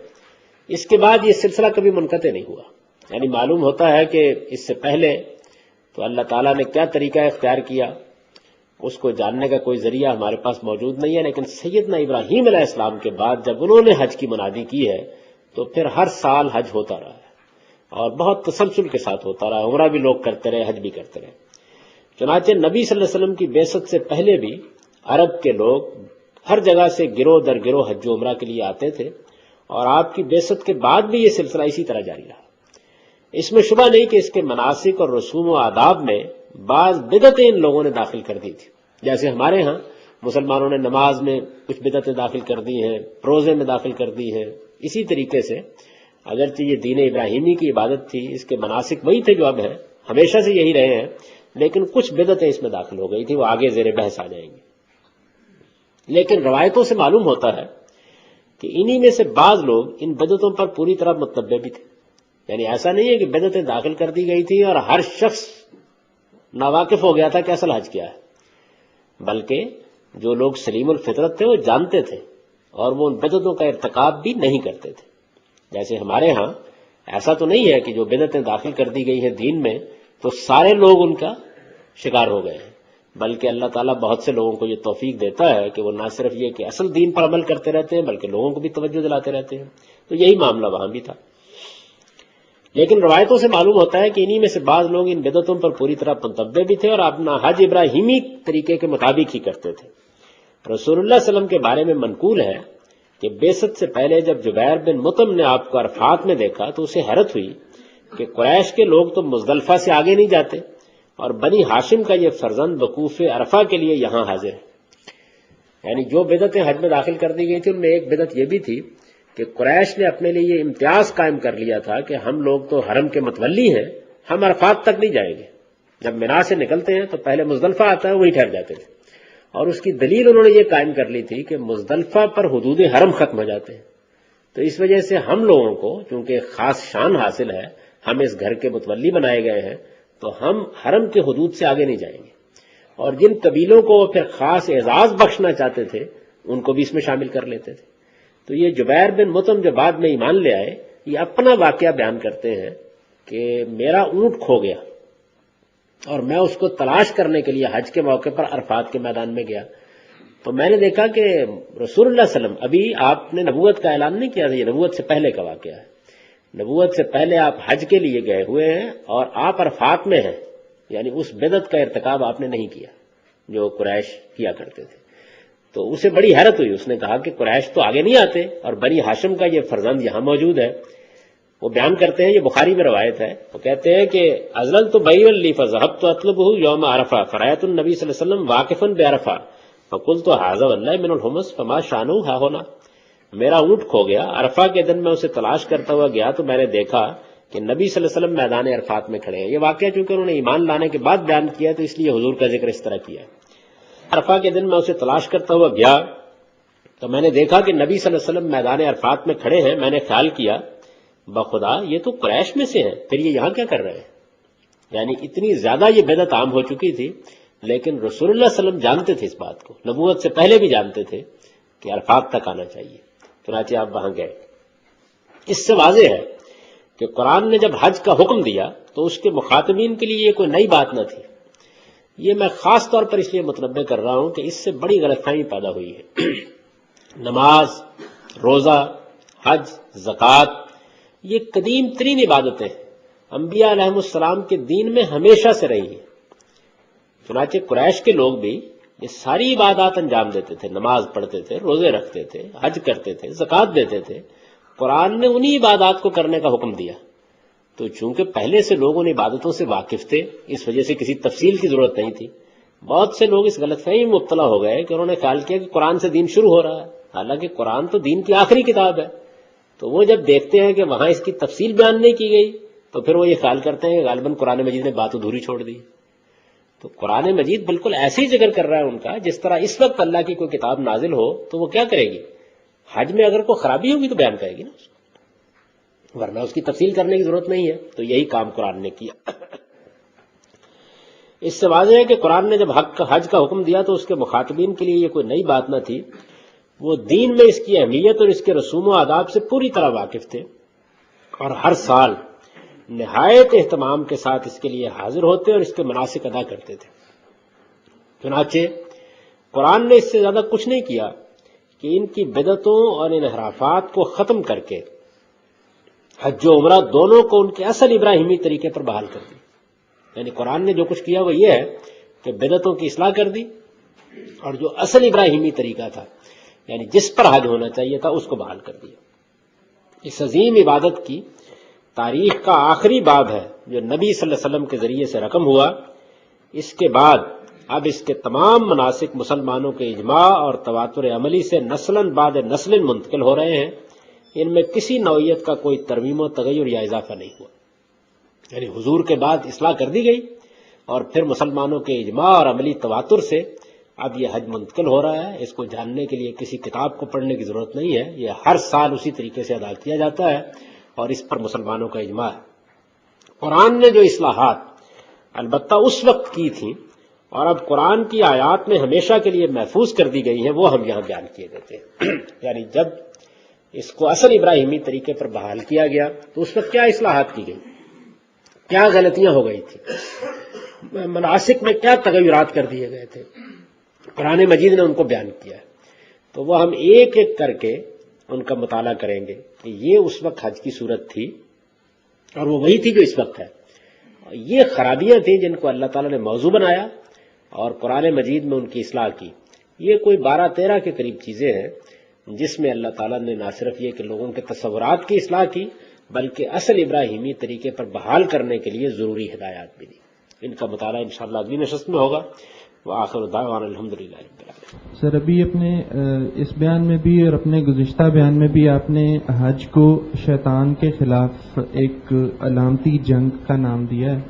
اس کے بعد یہ سلسلہ کبھی منقطع نہیں ہوا، یعنی معلوم ہوتا ہے کہ اس سے پہلے تو اللہ تعالیٰ نے کیا طریقہ اختیار کیا اس کو جاننے کا کوئی ذریعہ ہمارے پاس موجود نہیں ہے، لیکن سیدنا ابراہیم علیہ السلام کے بعد جب انہوں نے حج کی منادی کی ہے تو پھر ہر سال حج ہوتا رہا ہے اور بہت تسلسل کے ساتھ ہوتا رہا، عمرہ بھی لوگ کرتے رہے، حج بھی کرتے رہے۔ چنانچہ نبی صلی اللہ علیہ وسلم کی بعثت سے پہلے بھی عرب کے لوگ ہر جگہ سے گروہ در گروہ حج و عمرہ کے لیے آتے تھے، اور آپ کی بعثت کے بعد بھی یہ سلسلہ اسی طرح جاری رہا۔ اس میں شبہ نہیں کہ اس کے مناسک اور رسوم و آداب میں بعض بدعتیں ان لوگوں نے داخل کر دی تھی، جیسے ہمارے ہاں مسلمانوں نے نماز میں کچھ بدعتیں داخل کر دی ہیں، روزے میں داخل کر دی ہیں۔ اسی طریقے سے اگرچہ یہ دین ابراہیمی کی عبادت تھی، اس کے مناسک وہی تھے جو اب ہیں، ہمیشہ سے یہی رہے ہیں، لیکن کچھ بدعتیں اس میں داخل ہو گئی تھی، وہ آگے زیر بحث آ جائیں گی۔ لیکن روایتوں سے معلوم ہوتا ہے کہ انہی میں سے بعض لوگ ان بدعتوں پر پوری طرح متنبع بھی تھے، یعنی ایسا نہیں ہے کہ بدعتیں داخل کر دی گئی تھی اور ہر شخص ناواقف ہو گیا تھا کہ اصل حج کیا ہے، بلکہ جو لوگ سلیم الفطرت تھے وہ جانتے تھے اور وہ ان بدعتوں کا ارتکاب بھی نہیں کرتے تھے۔ جیسے ہمارے ہاں ایسا تو نہیں ہے کہ جو بدعتیں داخل کر دی گئی ہیں دین میں تو سارے لوگ ان کا شکار ہو گئے ہیں، بلکہ اللہ تعالیٰ بہت سے لوگوں کو یہ توفیق دیتا ہے کہ وہ نہ صرف یہ کہ اصل دین پر عمل کرتے رہتے ہیں بلکہ لوگوں کو بھی توجہ دلاتے رہتے ہیں۔ تو یہی معاملہ وہاں بھی تھا، لیکن روایتوں سے معلوم ہوتا ہے کہ انہی میں سے بعض لوگ ان بدعتوں پر پوری طرح متنبع بھی تھے اور اپنا حج ابراہیمی طریقے کے مطابق ہی کرتے تھے۔ رسول اللہ صلی اللہ علیہ وسلم کے بارے میں منقول ہے کہ بعثت سے پہلے جب جبیر بن مطعم نے آپ کو عرفات میں دیکھا تو اسے حیرت ہوئی کہ قریش کے لوگ تو مزدلفہ سے آگے نہیں جاتے اور بنی ہاشم کا یہ فرزند وقوف عرفہ کے لیے یہاں حاضر ہے۔ یعنی جو بدعتیں حج میں داخل کر دی گئی تھی ان میں ایک بدعت یہ بھی تھی کہ قریش نے اپنے لیے یہ امتیاز قائم کر لیا تھا کہ ہم لوگ تو حرم کے متولی ہیں، ہم عرفات تک نہیں جائیں گے، جب مینا سے نکلتے ہیں تو پہلے مزدلفہ آتا ہے وہیں ٹھہر جاتے تھے، اور اس کی دلیل انہوں نے یہ قائم کر لی تھی کہ مزدلفہ پر حدود حرم ختم ہو جاتے ہیں، تو اس وجہ سے ہم لوگوں کو چونکہ خاص شان حاصل ہے، ہم اس گھر کے متولی بنائے گئے ہیں، تو ہم حرم کے حدود سے آگے نہیں جائیں گے، اور جن قبیلوں کو وہ پھر خاص اعزاز بخشنا چاہتے تھے ان کو بھی اس میں شامل کر لیتے تھے۔ تو یہ جبیر بن مطعم جو بعد میں ایمان لے آئے، یہ اپنا واقعہ بیان کرتے ہیں کہ میرا اونٹ کھو گیا اور میں اس کو تلاش کرنے کے لیے حج کے موقع پر عرفات کے میدان میں گیا، تو میں نے دیکھا کہ رسول اللہ صلی اللہ علیہ وسلم، ابھی آپ نے نبوت کا اعلان نہیں کیا تھا، یہ نبوت سے پہلے کا واقعہ ہے، نبوت سے پہلے آپ حج کے لیے گئے ہوئے ہیں اور آپ عرفات میں ہیں، یعنی اس بدعت کا ارتکاب آپ نے نہیں کیا جو قریش کیا کرتے تھے۔ تو اسے بڑی حیرت ہوئی، اس نے کہا کہ قریش تو آگے نہیں آتے اور بنی ہاشم کا یہ فرزند یہاں موجود ہے۔ وہ بیان کرتے ہیں، یہ بخاری میں روایت ہے، وہ کہتے ہیں کہ ازللت بعیرا لی فذهبت اطلبه یوم عرفہ فرأیت النبی صلی اللہ علیہ وسلم واقفا بعرفہ فقلت هذا والله من الحمص فما شانه ها هنا. میرا اونٹ کھو گیا، عرفہ کے دن میں اسے تلاش کرتا ہوا گیا تو میں نے دیکھا کہ نبی صلی اللہ علیہ وسلم میدان عرفات میں کھڑے ہیں. یہ واقعہ چونکہ انہوں نے ایمان لانے کے بعد بیان کیا تو اس لیے حضور کا ذکر اس طرح کیا ہے. عرفہ کے دن میں اسے تلاش کرتا ہوا گیا تو میں نے دیکھا کہ نبی صلی اللہ علیہ وسلم میدان عرفات میں کھڑے ہیں. میں نے خیال کیا بخدا یہ تو قریش میں سے ہیں، پھر یہ یہاں کیا کر رہے ہیں؟ یعنی اتنی زیادہ یہ بدعت عام ہو چکی تھی، لیکن رسول اللہ صلی اللہ علیہ وسلم جانتے تھے اس بات کو، نبوت سے پہلے بھی جانتے تھے کہ عرفات تک آنا چاہیے. چنانچہ آپ وہاں گئے. اس سے واضح ہے کہ قرآن نے جب حج کا حکم دیا تو اس کے مخاطبین کے لیے یہ کوئی نئی بات نہ تھی. یہ میں خاص طور پر اس لیے متنبہ کر رہا ہوں کہ اس سے بڑی غلط فہمی پیدا ہوئی ہے. نماز، روزہ، حج، زکوٰۃ یہ قدیم ترین عبادتیں انبیاء علیہ السلام کے دین میں ہمیشہ سے رہی ہیں. چنانچہ قریش کے لوگ بھی یہ ساری عبادات انجام دیتے تھے، نماز پڑھتے تھے، روزے رکھتے تھے، حج کرتے تھے، زکوٰۃ دیتے تھے. قرآن نے انہی عبادات کو کرنے کا حکم دیا. تو چونکہ پہلے سے لوگ ان عبادتوں سے واقف تھے، اس وجہ سے کسی تفصیل کی ضرورت نہیں تھی. بہت سے لوگ اس غلط فہمی میں مبتلا ہو گئے کہ انہوں نے خیال کیا کہ قرآن سے دین شروع ہو رہا ہے، حالانکہ قرآن تو دین کی آخری کتاب ہے. تو وہ جب دیکھتے ہیں کہ وہاں اس کی تفصیل بیان نہیں کی گئی تو پھر وہ یہ خیال کرتے ہیں کہ غالباً قرآن مجید نے بات ادھوری چھوڑ دی. تو قرآن مجید بالکل ایسے ہی ذکر کر رہا ہے ان کا جس طرح اس وقت اللہ کی کوئی کتاب نازل ہو تو وہ کیا کرے گی؟ حج میں اگر کوئی خرابی ہوگی تو بیان کرے گی نا اس کو، ورنہ اس کی تفصیل کرنے کی ضرورت نہیں ہے. تو یہی کام قرآن نے کیا. اس سے واضح ہے کہ قرآن نے جب حج کا حکم دیا تو اس کے مخاطبین کے لیے یہ کوئی نئی بات نہ تھی. وہ دین میں اس کی اہمیت اور اس کے رسوم و آداب سے پوری طرح واقف تھے اور ہر سال نہایت اہتمام کے ساتھ اس کے لیے حاضر ہوتے اور اس کے مناسک ادا کرتے تھے. چنانچہ قرآن نے اس سے زیادہ کچھ نہیں کیا کہ ان کی بدعتوں اور انحرافات کو ختم کر کے حج و عمرہ دونوں کو ان کے اصل ابراہیمی طریقے پر بحال کر دی. یعنی قرآن نے جو کچھ کیا وہ یہ ہے کہ بدعتوں کی اصلاح کر دی اور جو اصل ابراہیمی طریقہ تھا یعنی جس پر حج ہونا چاہیے تھا اس کو بحال کر دیا. اس عظیم عبادت کی تاریخ کا آخری باب ہے جو نبی صلی اللہ علیہ وسلم کے ذریعے سے رقم ہوا. اس کے بعد اب اس کے تمام مناسک مسلمانوں کے اجماع اور تواتر عملی سے نسلاً بعد نسل منتقل ہو رہے ہیں. ان میں کسی نوعیت کا کوئی ترمیم و تغیر یا اضافہ نہیں ہوا. یعنی حضور کے بعد اصلاح کر دی گئی اور پھر مسلمانوں کے اجماع اور عملی تواتر سے اب یہ حج منتقل ہو رہا ہے. اس کو جاننے کے لیے کسی کتاب کو پڑھنے کی ضرورت نہیں ہے. یہ ہر سال اسی طریقے سے ادا کیا جاتا ہے اور اس پر مسلمانوں کا اجماع ہے. قرآن نے جو اصلاحات البتہ اس وقت کی تھیں اور اب قرآن کی آیات میں ہمیشہ کے لیے محفوظ کر دی گئی ہیں وہ ہم یہاں بیان کیے دیتے ہیں. یعنی جب اس کو اصل ابراہیمی طریقے پر بحال کیا گیا تو اس وقت کیا اصلاحات کی گئی، کیا غلطیاں ہو گئی تھی، مناسک میں کیا تغیرات کر دیے گئے تھے، قرآن مجید نے ان کو بیان کیا ہے. تو وہ ہم ایک ایک کر کے ان کا مطالعہ کریں گے کہ یہ اس وقت حج کی صورت تھی اور وہ وہی تھی جو اس وقت ہے. یہ خرابیاں تھیں جن کو اللہ تعالیٰ نے موضوع بنایا اور قرآن مجید میں ان کی اصلاح کی. یہ کوئی 12-13 کے قریب چیزیں ہیں جس میں اللہ تعالیٰ نے نہ صرف یہ کہ لوگوں کے تصورات کی اصلاح کی بلکہ اصل ابراہیمی طریقے پر بحال کرنے کے لیے ضروری ہدایات بھی دی. ان کا مطالعہ انشاءاللہ اگلی نشست میں ہوگا. وآخر دعوانا الحمدللہ رب العالمین. سر ابھی اپنے اس بیان میں بھی اور اپنے گزشتہ بیان میں بھی آپ نے حج کو شیطان کے خلاف ایک علامتی جنگ کا نام دیا ہے.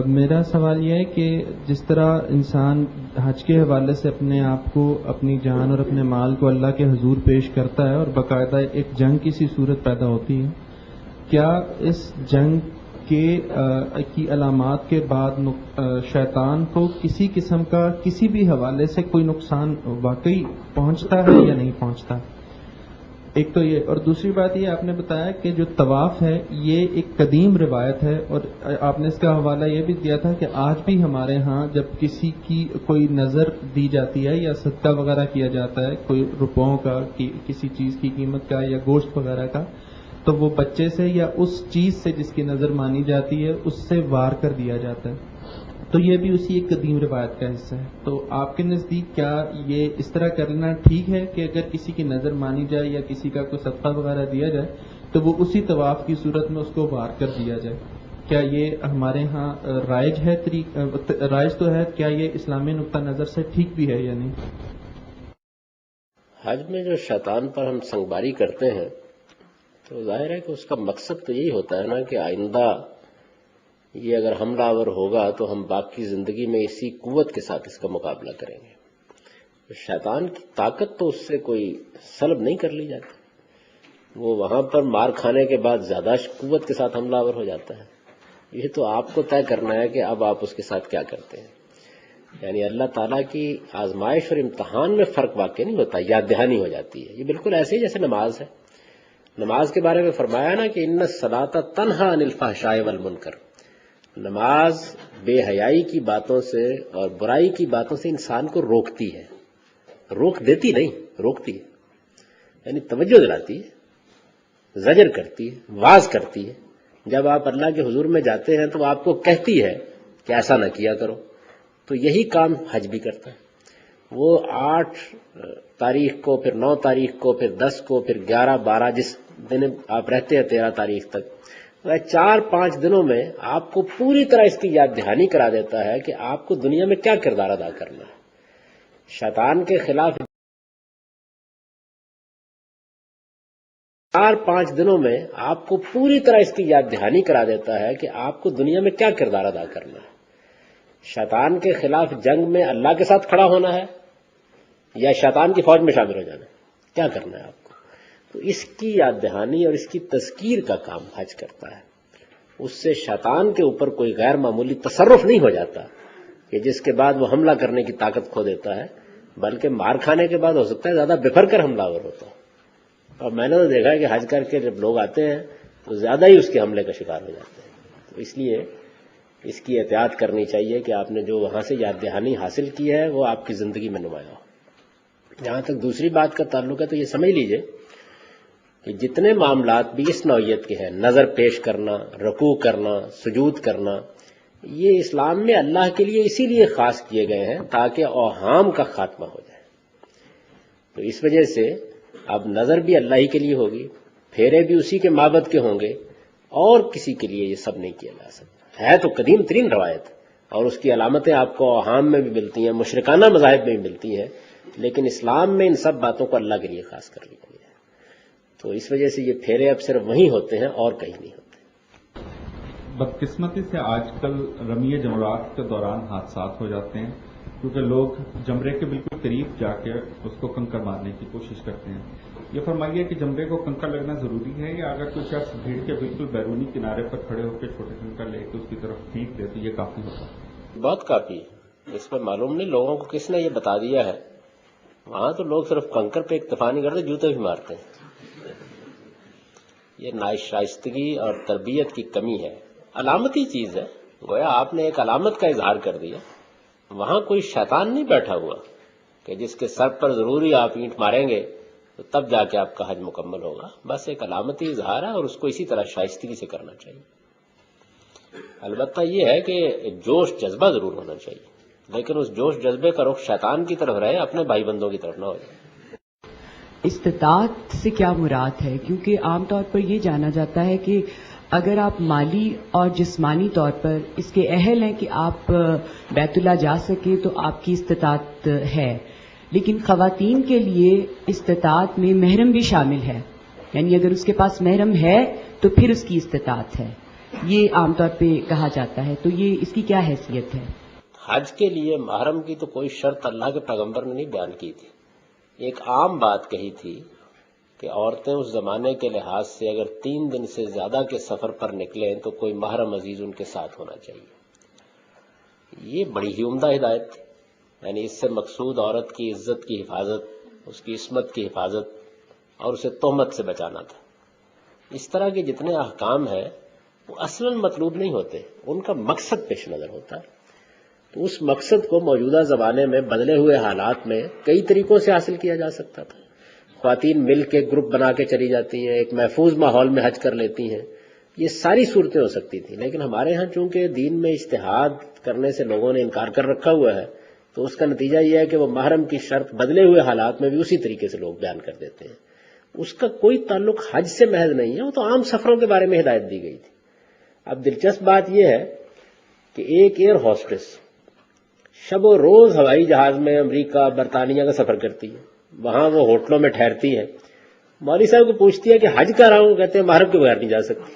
میرا سوال یہ ہے کہ جس طرح انسان حج کے حوالے سے اپنے آپ کو، اپنی جان اور اپنے مال کو اللہ کے حضور پیش کرتا ہے اور باقاعدہ ایک جنگ کی سی صورت پیدا ہوتی ہے، کیا اس جنگ کی علامات کے بعد شیطان کو کسی قسم کا کسی بھی حوالے سے کوئی نقصان واقعی پہنچتا ہے یا نہیں پہنچتا؟ ایک تو یہ، اور دوسری بات یہ آپ نے بتایا کہ جو طواف ہے یہ ایک قدیم روایت ہے اور آپ نے اس کا حوالہ یہ بھی دیا تھا کہ آج بھی ہمارے ہاں جب کسی کی کوئی نظر دی جاتی ہے یا صدقہ وغیرہ کیا جاتا ہے کوئی روپوں کا، کسی چیز کی قیمت کا یا گوشت وغیرہ کا، تو وہ بچے سے یا اس چیز سے جس کی نظر مانی جاتی ہے اس سے وار کر دیا جاتا ہے. تو یہ بھی اسی ایک قدیم روایت کا حصہ ہے. تو آپ کے نزدیک کیا یہ اس طرح کرنا ٹھیک ہے کہ اگر کسی کی نظر مانی جائے یا کسی کا کوئی صدقہ وغیرہ دیا جائے تو وہ اسی طواف کی صورت میں اس کو باہر کر دیا جائے؟ کیا یہ ہمارے ہاں رائج ہے؟ رائج تو ہے، کیا یہ اسلامی نقطہ نظر سے ٹھیک بھی ہے یا نہیں؟ حج میں جو شیطان پر ہم سنگباری کرتے ہیں تو ظاہر ہے کہ اس کا مقصد تو یہی ہوتا ہے نا کہ آئندہ یہ اگر حملہ آور ہوگا تو ہم باقی زندگی میں اسی قوت کے ساتھ اس کا مقابلہ کریں گے. شیطان کی طاقت تو اس سے کوئی سلب نہیں کر لی جاتی، وہ وہاں پر مار کھانے کے بعد زیادہ قوت کے ساتھ حملہ آور ہو جاتا ہے. یہ تو آپ کو طے کرنا ہے کہ اب آپ اس کے ساتھ کیا کرتے ہیں. یعنی اللہ تعالیٰ کی آزمائش اور امتحان میں فرق واقع نہیں ہوتا، یاد دہانی ہو جاتی ہے. یہ بالکل ایسے ہی جیسے نماز ہے. نماز کے بارے میں فرمایا نا کہ ان الصلاۃ تنہی عن الفحشاء والمنکر، نماز بے حیائی کی باتوں سے اور برائی کی باتوں سے انسان کو روکتی ہے. روک دیتی نہیں، روکتی ہے، یعنی توجہ دلاتی ہے، زجر کرتی ہے، واعظ کرتی ہے. جب آپ اللہ کے حضور میں جاتے ہیں تو آپ کو کہتی ہے کہ ایسا نہ کیا کرو. تو یہی کام حج بھی کرتا ہے. وہ 8 تاریخ کو، پھر 9 تاریخ کو، پھر 10 کو، پھر 11 12 جس دن آپ رہتے ہیں 13 تاریخ تک، 4-5 دنوں میں آپ کو پوری طرح اس کی یاد دہانی کرا دیتا ہے کہ آپ کو دنیا میں کیا کردار ادا کرنا ہے. شیطان کے خلاف 4-5 دنوں میں آپ کو پوری طرح اس کی یاد دہانی کرا دیتا ہے کہ آپ کو دنیا میں کیا کردار ادا کرنا ہے. شیطان کے خلاف جنگ میں اللہ کے ساتھ کھڑا ہونا ہے یا شیطان کی فوج میں شامل ہو جانا ہے، کیا کرنا ہے آپ کو. تو اس کی یاد دہانی اور اس کی تذکیر کا کام حج کرتا ہے. اس سے شیطان کے اوپر کوئی غیر معمولی تصرف نہیں ہو جاتا کہ جس کے بعد وہ حملہ کرنے کی طاقت کھو دیتا ہے، بلکہ مار کھانے کے بعد ہو سکتا ہے زیادہ بفر کر حملہ آور ہوتا ہے. اور میں نے تو دیکھا ہے کہ حج کر کے جب لوگ آتے ہیں تو زیادہ ہی اس کے حملے کا شکار ہو جاتے ہیں. تو اس لیے اس کی احتیاط کرنی چاہیے کہ آپ نے جو وہاں سے یاد دہانی حاصل کی ہے وہ آپ کی زندگی میں نمایاں ہو. جہاں تک دوسری بات کا تعلق ہے تو یہ سمجھ لیجئے کہ جتنے معاملات بھی اس نوعیت کے ہیں، نظر پیش کرنا، رکوع کرنا، سجود کرنا، یہ اسلام میں اللہ کے لیے اسی لیے خاص کیے گئے ہیں تاکہ اوہام کا خاتمہ ہو جائے. تو اس وجہ سے اب نظر بھی اللہ ہی کے لیے ہوگی، پھیرے بھی اسی کے معبد کے ہوں گے، اور کسی کے لیے یہ سب نہیں کیا جا سکتا. ہے تو قدیم ترین روایت، اور اس کی علامتیں آپ کو اوہام میں بھی ملتی ہیں، مشرکانہ مذاہب میں بھی ملتی ہیں، لیکن اسلام میں ان سب باتوں کو اللہ کے لیے خاص کر لی گئی ہے. تو اس وجہ سے یہ پھیرے اب صرف وہیں ہوتے ہیں اور کہیں نہیں ہوتے. بدقسمتی سے آج کل رمی جمرات کے دوران حادثات ہو جاتے ہیں کیونکہ لوگ جمرے کے بالکل قریب جا کے اس کو کنکر مارنے کی کوشش کرتے ہیں. یہ فرمائیے کہ جمرے کو کنکر لگنا ضروری ہے یا اگر کوئی شخص بھیڑ کے بالکل بیرونی کنارے پر کھڑے ہو کے چھوٹے کنکر لے کے اس کی طرف پھینک دے تو یہ کافی ہوتا ہے؟ بہت کافی. اس میں معلوم نہیں لوگوں کو کس نے یہ بتا دیا ہے. وہاں تو لوگ صرف کنکر پہ اکتفا نہیں کرتے، جوتے بھی مارتے ہیں. یہ ناشائستگی اور تربیت کی کمی ہے. علامتی چیز ہے، گویا آپ نے ایک علامت کا اظہار کر دیا. وہاں کوئی شیطان نہیں بیٹھا ہوا کہ جس کے سر پر ضروری آپ اینٹ ماریں گے تو تب جا کے آپ کا حج مکمل ہوگا. بس ایک علامتی اظہار ہے اور اس کو اسی طرح شائستگی سے کرنا چاہیے. البتہ یہ ہے کہ جوش جذبہ ضرور ہونا چاہیے، لیکن اس جوش جذبے کا رخ شیطان کی طرف رہے، اپنے بھائی بندوں کی طرف نہ ہو جائے. استطاعت سے کیا مراد ہے؟ کیونکہ عام طور پر یہ جانا جاتا ہے کہ اگر آپ مالی اور جسمانی طور پر اس کے اہل ہیں کہ آپ بیت اللہ جا سکیں تو آپ کی استطاعت ہے، لیکن خواتین کے لیے استطاعت میں محرم بھی شامل ہے. یعنی اگر اس کے پاس محرم ہے تو پھر اس کی استطاعت ہے، یہ عام طور پہ کہا جاتا ہے. تو یہ اس کی کیا حیثیت ہے؟ حج کے لیے محرم کی تو کوئی شرط اللہ کے پیغمبر نے نہیں بیان کی تھی. ایک عام بات کہی تھی کہ عورتیں اس زمانے کے لحاظ سے اگر 3 دن سے زیادہ کے سفر پر نکلیں تو کوئی محرم عزیز ان کے ساتھ ہونا چاہیے. یہ بڑی ہی عمدہ ہدایت تھی. یعنی اس سے مقصود عورت کی عزت کی حفاظت، اس کی عصمت کی حفاظت اور اسے تہمت سے بچانا تھا. اس طرح کے جتنے احکام ہیں وہ اصلاً مطلوب نہیں ہوتے، ان کا مقصد پیش نظر ہوتا ہے. تو اس مقصد کو موجودہ زمانے میں بدلے ہوئے حالات میں کئی طریقوں سے حاصل کیا جا سکتا تھا. خواتین مل کے گروپ بنا کے چلی جاتی ہیں، ایک محفوظ ماحول میں حج کر لیتی ہیں، یہ ساری صورتیں ہو سکتی تھیں، لیکن ہمارے ہاں چونکہ دین میں اجتہاد کرنے سے لوگوں نے انکار کر رکھا ہوا ہے، تو اس کا نتیجہ یہ ہے کہ وہ محرم کی شرط بدلے ہوئے حالات میں بھی اسی طریقے سے لوگ بیان کر دیتے ہیں۔ اس کا کوئی تعلق حج سے محض نہیں ہے، وہ تو عام سفروں کے بارے میں ہدایت دی گئی تھی۔ اب دلچسپ بات یہ ہے کہ ایک ایئر ہوسٹس شب و روز ہوائی جہاز میں امریکہ برطانیہ کا سفر کرتی ہے، وہاں وہ ہوٹلوں میں ٹھہرتی ہے، مولوی صاحب کو پوچھتی ہے کہ حج کر رہا ہوں، کہتے ہیں محرم کے بغیر نہیں جا سکتی۔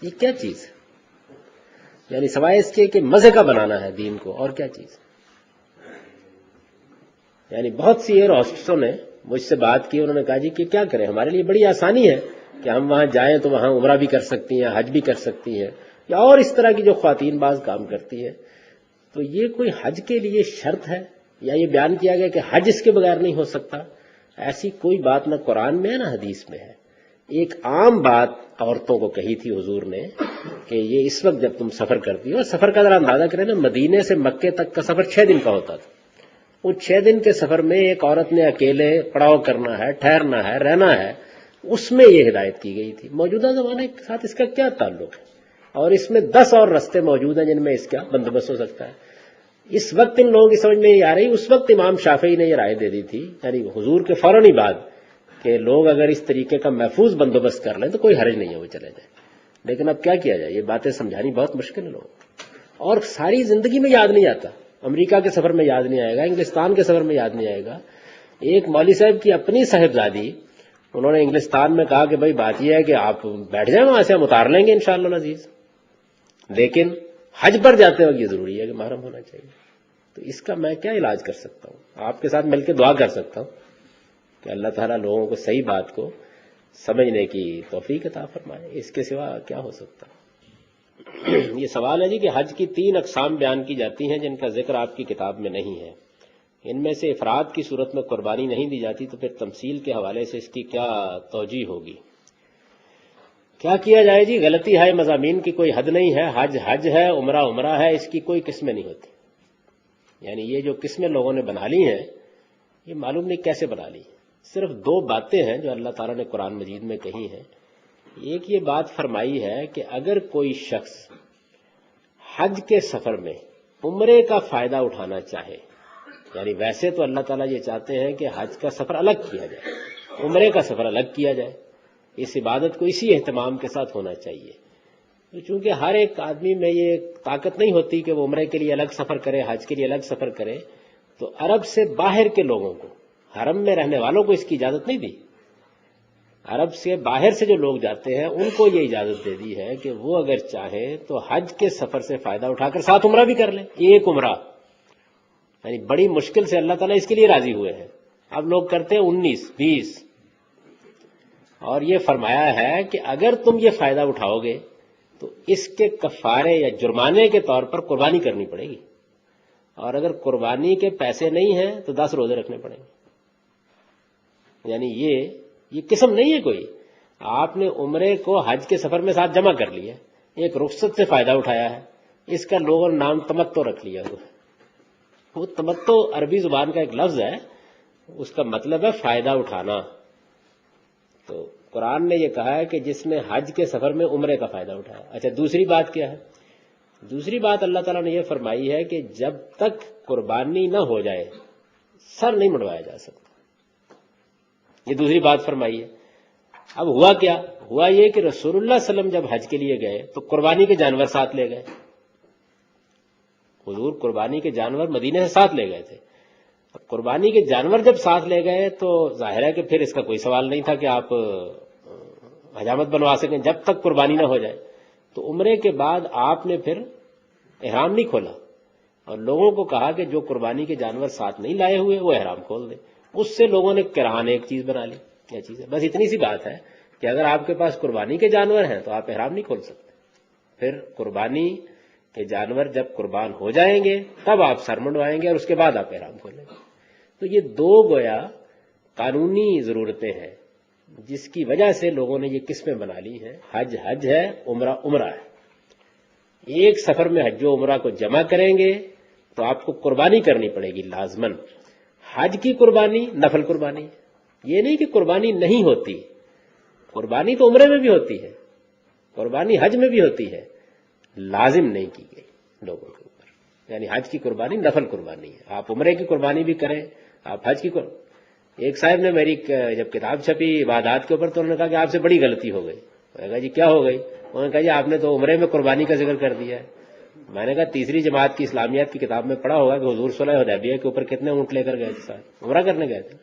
یہ کیا چیز ہے؟ یعنی سوائے اس کے کہ مزے کا بنانا ہے دین کو، اور کیا چیز؟ یعنی بہت سی ایئر ہوسٹسوں نے مجھ سے بات کی، انہوں نے کہا جی کہ کیا کریں، ہمارے لیے بڑی آسانی ہے کہ ہم وہاں جائیں تو وہاں عمرہ بھی کر سکتی ہیں، حج بھی کر سکتی ہیں، یا اور اس طرح کی جو خواتین بعض کام کرتی ہیں۔ تو یہ کوئی حج کے لیے شرط ہے، یا یہ بیان کیا گیا کہ حج اس کے بغیر نہیں ہو سکتا؟ ایسی کوئی بات نہ قرآن میں ہے نہ حدیث میں ہے۔ ایک عام بات عورتوں کو کہی تھی حضور نے کہ یہ اس وقت جب تم سفر کرتی ہو، سفر کا ذرا اندازہ کریں نا، مدینے سے مکے تک کا سفر 6 دن کا ہوتا تھا۔ وہ 6 دن کے سفر میں ایک عورت نے اکیلے پڑاؤ کرنا ہے، ٹھہرنا ہے، رہنا ہے، اس میں یہ ہدایت کی گئی تھی۔ موجودہ زمانے کے ساتھ اس کا کیا تعلق ہے؟ اور اس میں 10 اور رستے موجود ہیں جن میں اس کا بندوبست ہو سکتا ہے۔ اس وقت ان لوگوں کی سمجھ میں نہیں آ رہی، اس وقت امام شافعی نے یہ رائے دے دی تھی، یعنی حضور کے فوراً ہی بعد، کہ لوگ اگر اس طریقے کا محفوظ بندوبست کر لیں تو کوئی حرج نہیں ہے وہ چلے جائیں۔ لیکن اب کیا کیا جائے، یہ باتیں سمجھانی بہت مشکل ہے لوگوں کو، اور ساری زندگی میں یاد نہیں آتا۔ امریکہ کے سفر میں یاد نہیں آئے گا، انگلستان کے سفر میں یاد نہیں آئے گا۔ ایک مولوی صاحب کی اپنی صاحبزادی، انہوں نے انگلستان میں کہا کہ بھائی بات یہ ہے کہ آپ بیٹھ جائیں وہاں سے، ہم اتار لیں گے انشاءاللہ العزیز، لیکن حج پر جاتے وقت یہ ضروری ہے کہ محرم ہونا چاہیے۔ تو اس کا میں کیا علاج کر سکتا ہوں؟ آپ کے ساتھ مل کے دعا کر سکتا ہوں کہ اللہ تعالیٰ لوگوں کو صحیح بات کو سمجھنے کی توفیق عطا فرمائے، اس کے سوا کیا ہو سکتا؟ یہ سوال ہے جی کہ حج کی 3 اقسام بیان کی جاتی ہیں جن کا ذکر آپ کی کتاب میں نہیں ہے، ان میں سے افراد کی صورت میں قربانی نہیں دی جاتی، تو پھر تمثیل کے حوالے سے اس کی کیا توجیہ ہوگی؟ کیا کیا جائے جی، غلطی ہے، مضامین کی کوئی حد نہیں ہے، حج حج ہے، عمرہ عمرہ ہے، اس کی کوئی قسمیں نہیں ہوتی۔ یعنی یہ جو قسمیں لوگوں نے بنا لی ہیں، یہ معلوم نہیں کیسے بنا لی۔ صرف 2 باتیں ہیں جو اللہ تعالیٰ نے قرآن مجید میں کہی ہیں۔ ایک یہ بات فرمائی ہے کہ اگر کوئی شخص حج کے سفر میں عمرے کا فائدہ اٹھانا چاہے، یعنی ویسے تو اللہ تعالیٰ یہ چاہتے ہیں کہ حج کا سفر الگ کیا جائے، عمرے کا سفر الگ کیا جائے، اس عبادت کو اسی اہتمام کے ساتھ ہونا چاہیے۔ چونکہ ہر ایک آدمی میں یہ طاقت نہیں ہوتی کہ وہ عمرے کے لیے الگ سفر کرے، حج کے لیے الگ سفر کرے، تو عرب سے باہر کے لوگوں کو، حرم میں رہنے والوں کو اس کی اجازت نہیں دی۔ عرب سے باہر سے جو لوگ جاتے ہیں ان کو یہ اجازت دے دی ہے کہ وہ اگر چاہیں تو حج کے سفر سے فائدہ اٹھا کر ساتھ عمرہ بھی کر لیں، ایک عمرہ۔ یعنی بڑی مشکل سے اللہ تعالیٰ اس کے لیے راضی ہوئے ہیں۔ اب لوگ کرتے ہیں 19 20، اور یہ فرمایا ہے کہ اگر تم یہ فائدہ اٹھاؤ گے تو اس کے کفارے یا جرمانے کے طور پر قربانی کرنی پڑے گی، اور اگر قربانی کے پیسے نہیں ہیں تو 10 روزے رکھنے پڑیں گے۔ یعنی یہ قسم نہیں ہے کوئی، آپ نے عمرے کو حج کے سفر میں ساتھ جمع کر لیا، ایک رخصت سے فائدہ اٹھایا ہے، اس کا لوگوں نے نام تمتع رکھ لیا ہوا۔ وہ تمتع عربی زبان کا ایک لفظ ہے، اس کا مطلب ہے فائدہ اٹھانا۔ تو قرآن نے یہ کہا ہے کہ جس نے حج کے سفر میں عمرے کا فائدہ اٹھایا۔ اچھا، دوسری بات کیا ہے؟ دوسری بات اللہ تعالیٰ نے یہ فرمائی ہے کہ جب تک قربانی نہ ہو جائے سر نہیں مڑوایا جا سکتا، یہ دوسری بات فرمائی ہے۔ اب ہوا کیا؟ ہوا یہ کہ رسول اللہ صلی اللہ علیہ وسلم جب حج کے لیے گئے تو قربانی کے جانور ساتھ لے گئے، حضور قربانی کے جانور مدینے سے ساتھ لے گئے تھے۔ قربانی کے جانور جب ساتھ لے گئے تو ظاہر ہے کہ پھر اس کا کوئی سوال نہیں تھا کہ آپ حجامت بنوا سکیں جب تک قربانی نہ ہو جائے۔ تو عمرے کے بعد آپ نے پھر احرام نہیں کھولا، اور لوگوں کو کہا کہ جو قربانی کے جانور ساتھ نہیں لائے ہوئے وہ احرام کھول دیں۔ اس سے لوگوں نے کرہان ایک چیز بنا لی۔ کیا چیز ہے؟ بس اتنی سی بات ہے کہ اگر آپ کے پاس قربانی کے جانور ہیں تو آپ احرام نہیں کھول سکتے، پھر قربانی کے جانور جب قربان ہو جائیں گے تب آپ سر منڈوائیں گے اور اس کے بعد آپ احرام کھولیں گے۔ تو یہ 2 گویا قانونی ضرورتیں ہیں جس کی وجہ سے لوگوں نے یہ قسمیں بنا لی ہیں، حج حج ہے، عمرہ عمرہ ہے۔ ایک سفر میں حج و عمرہ کو جمع کریں گے تو آپ کو قربانی کرنی پڑے گی لازماً۔ حج کی قربانی نفل قربانی، یہ نہیں کہ قربانی نہیں ہوتی، قربانی تو عمرے میں بھی ہوتی ہے، قربانی حج میں بھی ہوتی ہے، لازم نہیں کی گئی لوگوں کے اوپر، یعنی حج کی قربانی نفل قربانی ہے، آپ عمرے کی قربانی بھی کریں، آپ حج کی ایک صاحب نے میری جب کتاب چھپی عبادات کے اوپر تو انہوں نے کہا کہ آپ سے بڑی غلطی ہو گئی، میں نے کہا جی کیا ہو گئی؟ انہوں نے کہا جی آپ نے تو عمرے میں قربانی کا ذکر کر دیا ہے۔ میں نے کہا تیسری جماعت کی اسلامیات کی کتاب میں پڑھا ہوگا کہ حضور صلح حدیبیہ کے اوپر کتنے اونٹ لے کر گئے تھے صاحب، عمرہ کرنے گئے تھے۔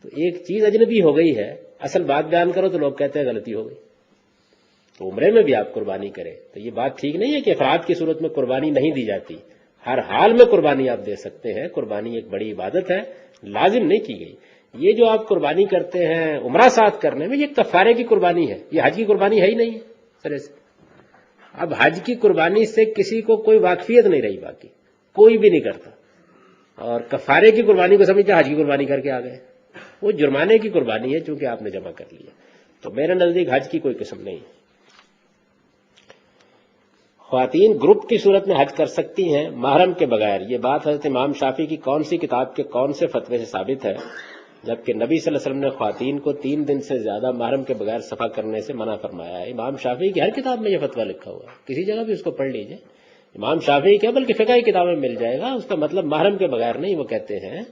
تو ایک چیز اجنبی ہو گئی ہے، اصل بات بیان کرو تو لوگ کہتے ہیں غلطی ہو گئی، تو عمرے میں بھی آپ قربانی کریں تو یہ بات ٹھیک نہیں ہے کہ افراد کی صورت میں قربانی نہیں دی جاتی، ہر حال میں قربانی آپ دے سکتے ہیں، قربانی ایک بڑی عبادت ہے، لازم نہیں کی گئی۔ یہ جو آپ قربانی کرتے ہیں عمرہ ساتھ کرنے میں، یہ کفارے کی قربانی ہے، یہ حج کی قربانی ہے ہی نہیں ہے سرے سے۔ اب حج کی قربانی سے کسی کو کوئی واقفیت نہیں رہی، باقی کوئی بھی نہیں کرتا، اور کفارے کی قربانی کو سمجھتے حج کی قربانی کر کے آ گئے، وہ جرمانے کی قربانی ہے چونکہ آپ نے جمع کر لیا۔ تو میرے نزدیک حج کی کوئی قسم نہیں ہے۔ خواتین گروپ کی صورت میں حج کر سکتی ہیں محرم کے بغیر، یہ بات حضرت امام شافعی کی کون سی کتاب کے کون سے فتوے سے ثابت ہے، جبکہ نبی صلی اللہ علیہ وسلم نے خواتین کو 3 دن سے زیادہ محرم کے بغیر صفا کرنے سے منع فرمایا ہے؟ امام شافعی کی ہر کتاب میں یہ فتویٰ لکھا ہوا ہے، کسی جگہ بھی اس کو پڑھ لیجئے، امام شافعی کیا بلکہ فقہ کی کتابیں مل جائے گا، اس کا مطلب محرم کے بغیر نہیں۔ وہ کہتے ہیں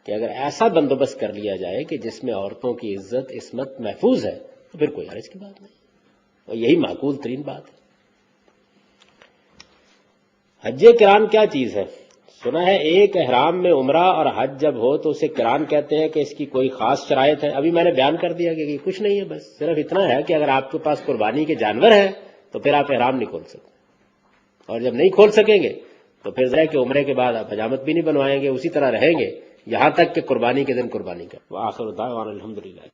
کہ اگر ایسا بندوبست کر لیا جائے کہ جس میں عورتوں کی عزت عصمت محفوظ ہے تو پھر کوئی حرج کی بات نہیں، اور یہی معقول ترین بات ہے۔ حج کران کیا چیز ہے؟ سنا ہے ایک احرام میں عمرہ اور حج جب ہو تو اسے کران کہتے ہیں کہ اس کی کوئی خاص شرائط ہے؟ ابھی میں نے بیان کر دیا کہ کچھ نہیں ہے، بس صرف اتنا ہے کہ اگر آپ کے پاس قربانی کے جانور ہیں تو پھر آپ احرام نہیں کھول سکتے، اور جب نہیں کھول سکیں گے تو پھر ذرا کہ عمرے کے بعد آپ حجامت بھی نہیں بنوائیں گے، اسی طرح رہیں گے یہاں تک کہ قربانی کے دن قربانی کا۔ وآخر دعوانا الحمدللہ۔